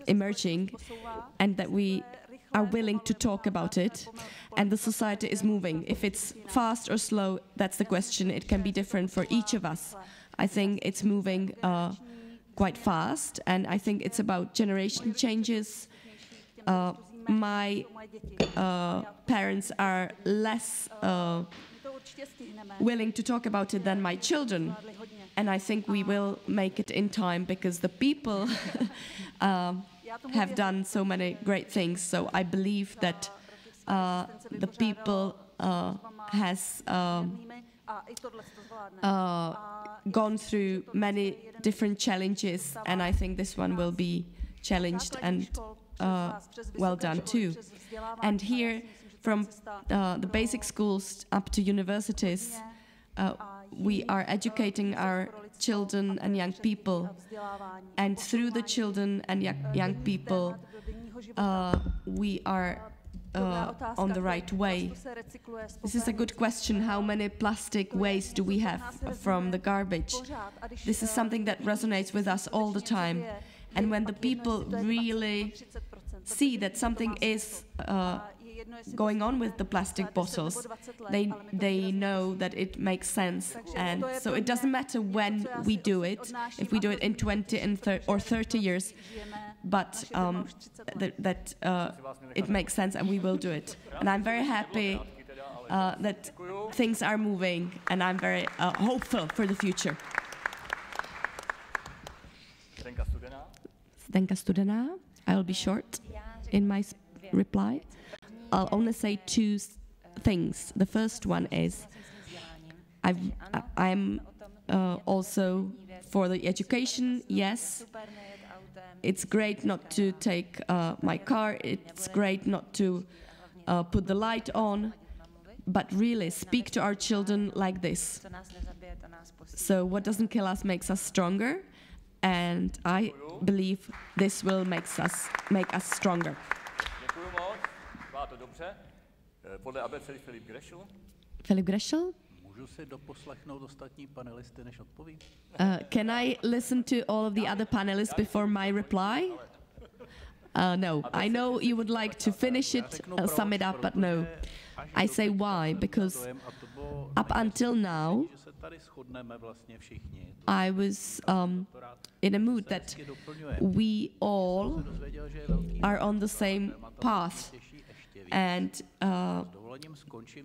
emerging and that we are willing to talk about it and the society is moving. If it's fast or slow, that's the question. It can be different for each of us. I think it's moving quite fast, and I think it's about generation changes. My parents are less willing to talk about it than my children, and I think we will make it in time because the people have done so many great things. So I believe that the people has gone through many different challenges, and I think this one will be challenged and well done too. And here, from the basic schools up to universities, we are educating our children and young people, and through the children and young people, we are on the right way. This is a good question. How many plastic waste do we have from the garbage? This is something that resonates with us all the time. And when the people really see that something is going on with the plastic bottles, they know that it makes sense. And so it doesn't matter when we do it, if we do it in 20 or 30 years, but that it makes sense and we will do it. And I'm very happy that things are moving, and I'm very hopeful for the future. Zdenka Studená. I'll be short in my reply. I'll only say two things. The first one is I'm also for the education. Yes, it's great not to take my car. It's great not to put the light on, but really speak to our children like this. So what doesn't kill us makes us stronger, and I believe this will make us stronger. Děkuji moc, bylo to dobře. Podle abecedy Filip Gröschl. Filip Gröschl. Můžu si doposlechnout ostatní panelisty, než odpovím? Can I listen to all of the other panelists before my reply? No, I know you would like to finish it, sum it up, but no. I say why, because up until now, I was in a mood that we all are on the same path, and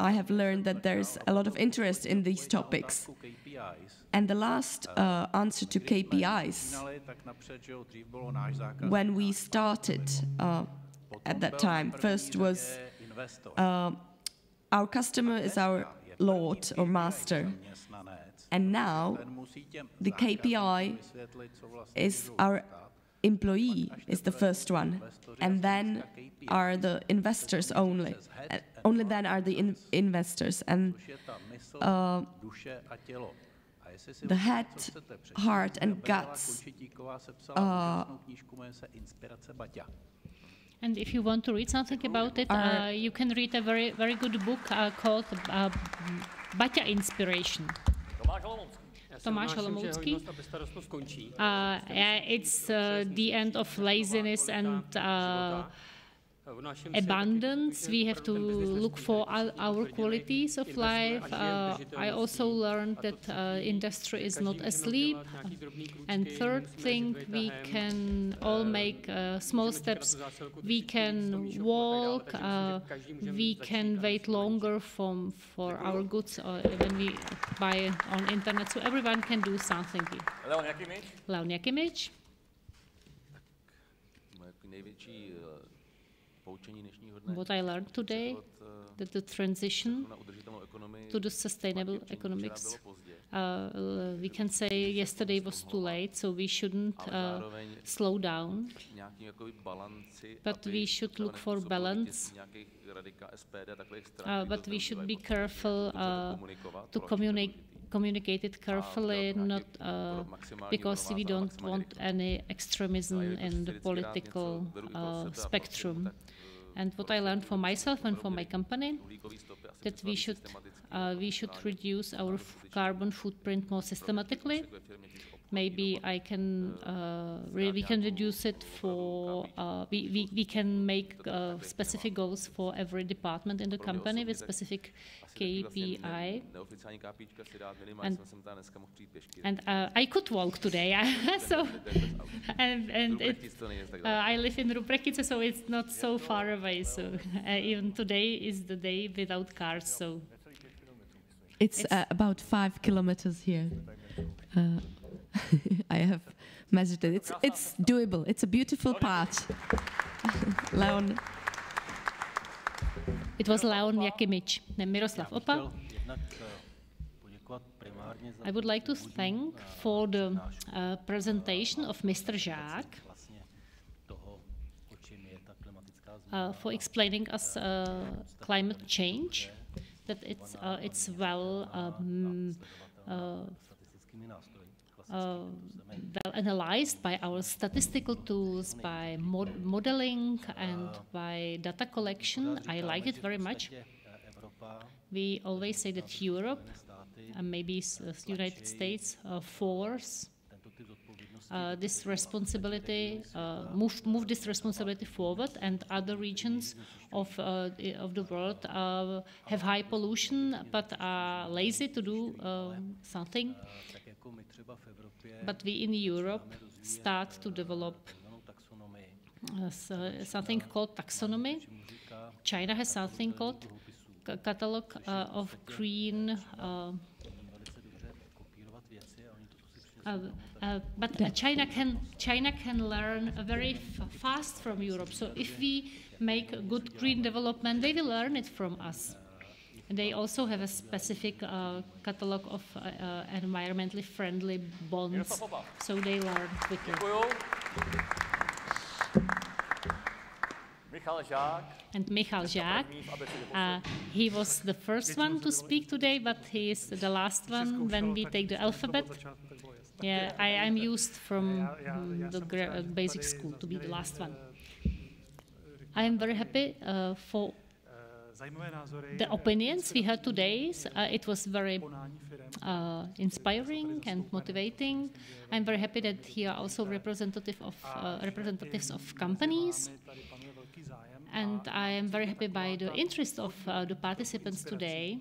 I have learned that there's a lot of interest in these topics. And the last answer to KPIs, when we started at that time, first was our customer is our Lord or master. And now the KPI is our employee is the first one, and then are the investors only. Only then are the investors, and the head, heart, and guts. And if you want to read something about it, you can read a very, very good book called Baťa Inspiration. Tomáš Holomoucký. It's the end of laziness and abundance. We have to look for our qualities of life. I also learned that industry is not asleep. And third thing, we can all make small steps. We can walk. We can wait longer for our goods when we buy on internet. So everyone can do something. Leon Jakimic. What I learned today, that the transition to the sustainable economics, we can say yesterday was too late, so we shouldn't slow down, but we should look for balance, but we should be careful to communicate it carefully, not because we don't want any extremism in the political spectrum. And what I learned for myself and for my company, that we should reduce our carbon footprint more systematically. maybe I can we can reduce it for we can make specific goals for every department in the company with specific KPI. And I could walk today, so and I live in Ruprekice, so it's not so far away. So even today is the day without cars. So it's about 5 kilometers here. I have measured it. It's doable. It's a beautiful path. Leon. It was Leon Jakimic, Miroslav Opa. I would like to thank for the presentation of Mr. Žák, for explaining us climate change, that it's well analyzed by our statistical tools, by modeling and by data collection. I like it very much. We always say that Europe and maybe United States force this responsibility, move this responsibility forward, and other regions of the world have high pollution but are lazy to do something. But we in Europe start to develop something called taxonomy. China has something called catalog of green. But China can learn very fast from Europe. So if we make a good green development, they will learn it from us. And they also have a specific catalog of environmentally friendly bonds, so they learn quickly. And Michal Žák, he was the first one to speak today, but he is the last one when we take the alphabet. Yeah, I'm used from the basic school to be the last one. I am very happy for the opinions we heard today. It was very inspiring and motivating. I'm very happy that here are also representatives of companies. And I am very happy by the interest of the participants today.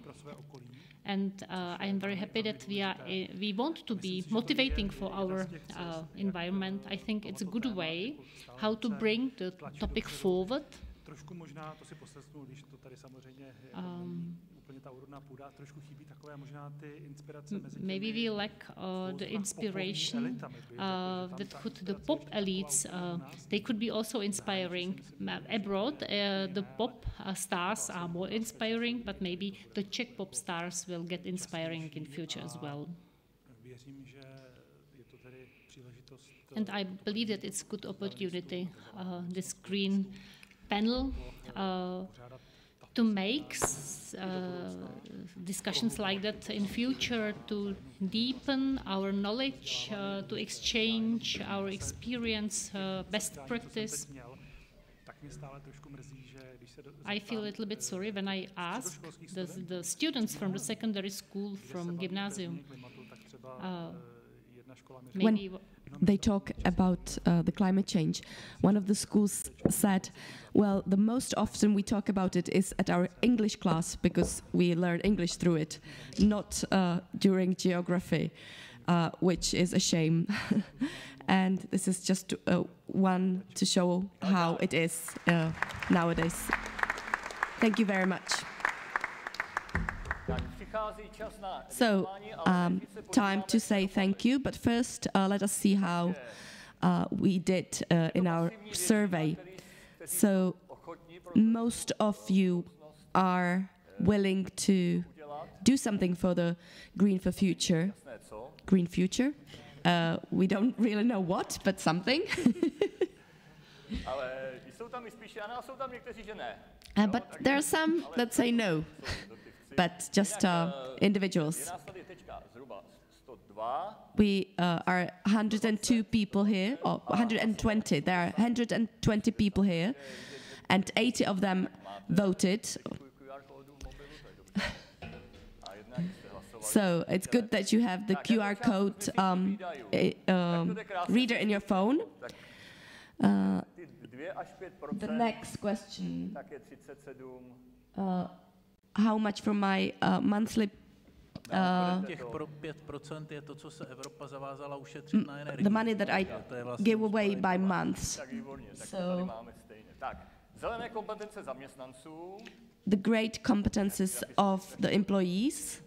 And I am very happy that we want to be motivating for our environment. I think it's a good way how to bring the topic forward. Trošku možná, to si poslechnu, když to tady samozřejmě je úplně ta úrodná půda, trošku chybí takové možná ty inspirace mezi těmi. Maybe we lack the inspiration that could the pop elites, they could be also inspiring. Abroad, the pop stars are more inspiring, but maybe the Czech pop stars will get inspiring in future as well. Věřím, že je to tedy příležitost. And I believe that it's a good opportunity, this green panel, to make discussions like that in future, to deepen our knowledge, to exchange our experience, best practice. I feel a little bit sorry when I ask the students from the secondary school, from gymnasium, when they talk about the climate change, one of the schools said, well, the most often we talk about it is at our English class because we learn English through it, not during geography, which is a shame. And this is just one to show how it is nowadays. Thank you very much. So, time to say thank you, but first let us see how we did in our survey. So, most of you are willing to do something for the green future. Green future. We don't really know what, but something. But there are some that say no. But just individuals. We are 102 people here, or 120. There are 120 people here, and 80 of them voted. So it's good that you have the QR code reader in your phone. The next question. How much from my monthly Těch 5% je to, co se Evropa zavázala ušetřit na energii. The money that I give away by months. So zelené kompetence zaměstnanců. The great competences of the employees.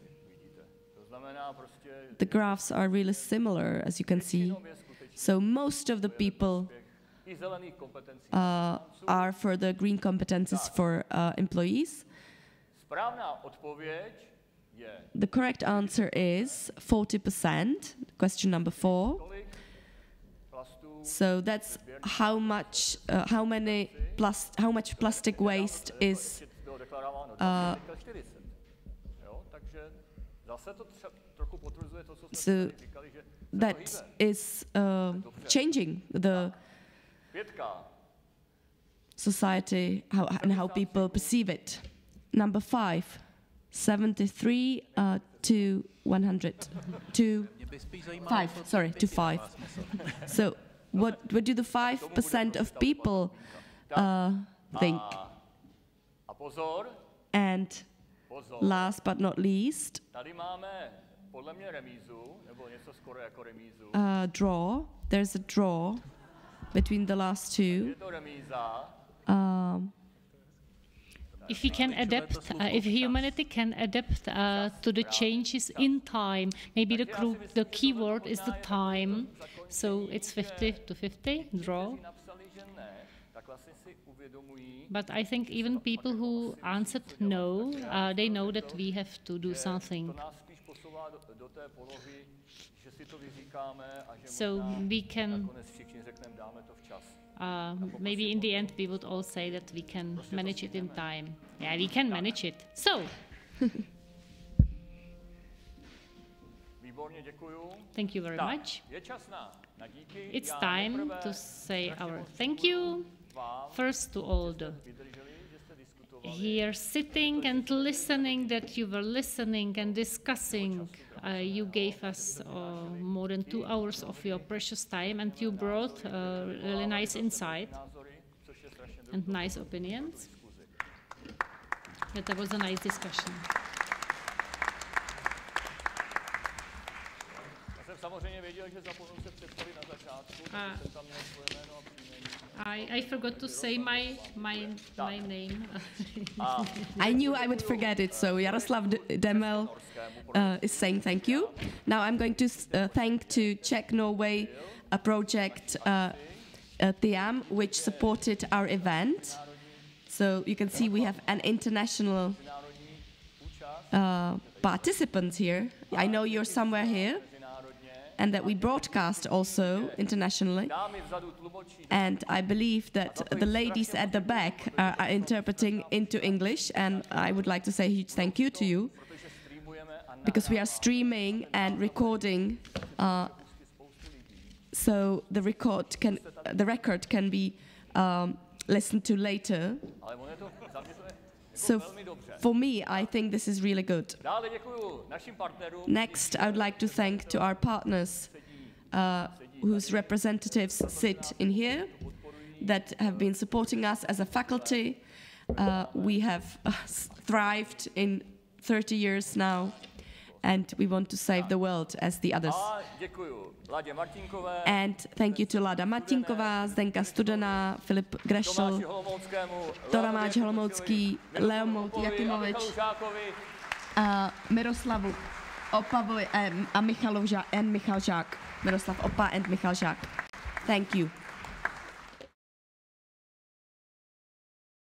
The graphs are really similar, as you can see. So most of the people are for the green competences for employees. The correct answer is 40%, question number 4. So that's how much plastic waste is so that is changing the society and how people perceive it. Number 5, 73 to 100 to 5. Sorry, to 5. So what do the 5% of people think? And last but not least, draw. There's a draw between the last two. If we can adapt, if humanity can adapt to the changes in time, maybe the key word is the time. So it's 50-50 draw. But I think even people who answered no, they know that we have to do something. So we can, maybe in the end we would all say that we can manage it in time. Yeah, we can manage it. So, thank you very much. It's time to say our thank you. First to all the here sitting and listening, that you were listening and discussing. You gave us more than 2 hours of your precious time, and you brought really nice insight and nice opinions. That was a nice discussion. I forgot to say my name. I knew I would forget it, so Jaroslav Demel is saying thank you. Now I'm going to thank to Czech Norway a project tiam, which supported our event. So you can see we have an international participants here. I know you're somewhere here, and that we broadcast also internationally. And I believe that the ladies at the back are interpreting into English, and I would like to say a huge thank you to you, because we are streaming and recording, so the record can be listened to later. So for me, I think this is really good. Next, I would like to thank to our partners whose representatives sit in here that have been supporting us as a faculty. We have thrived in 30 years now, and we want to save the world as the others. And thank you to Lada Martinková, Zdenka Studená, Filip Gröschl, Tomáš Holomoucký, Jakimic, Miroslavu Opovi and Michal Žák. Miroslav Opa and Michal Žák. Thank you.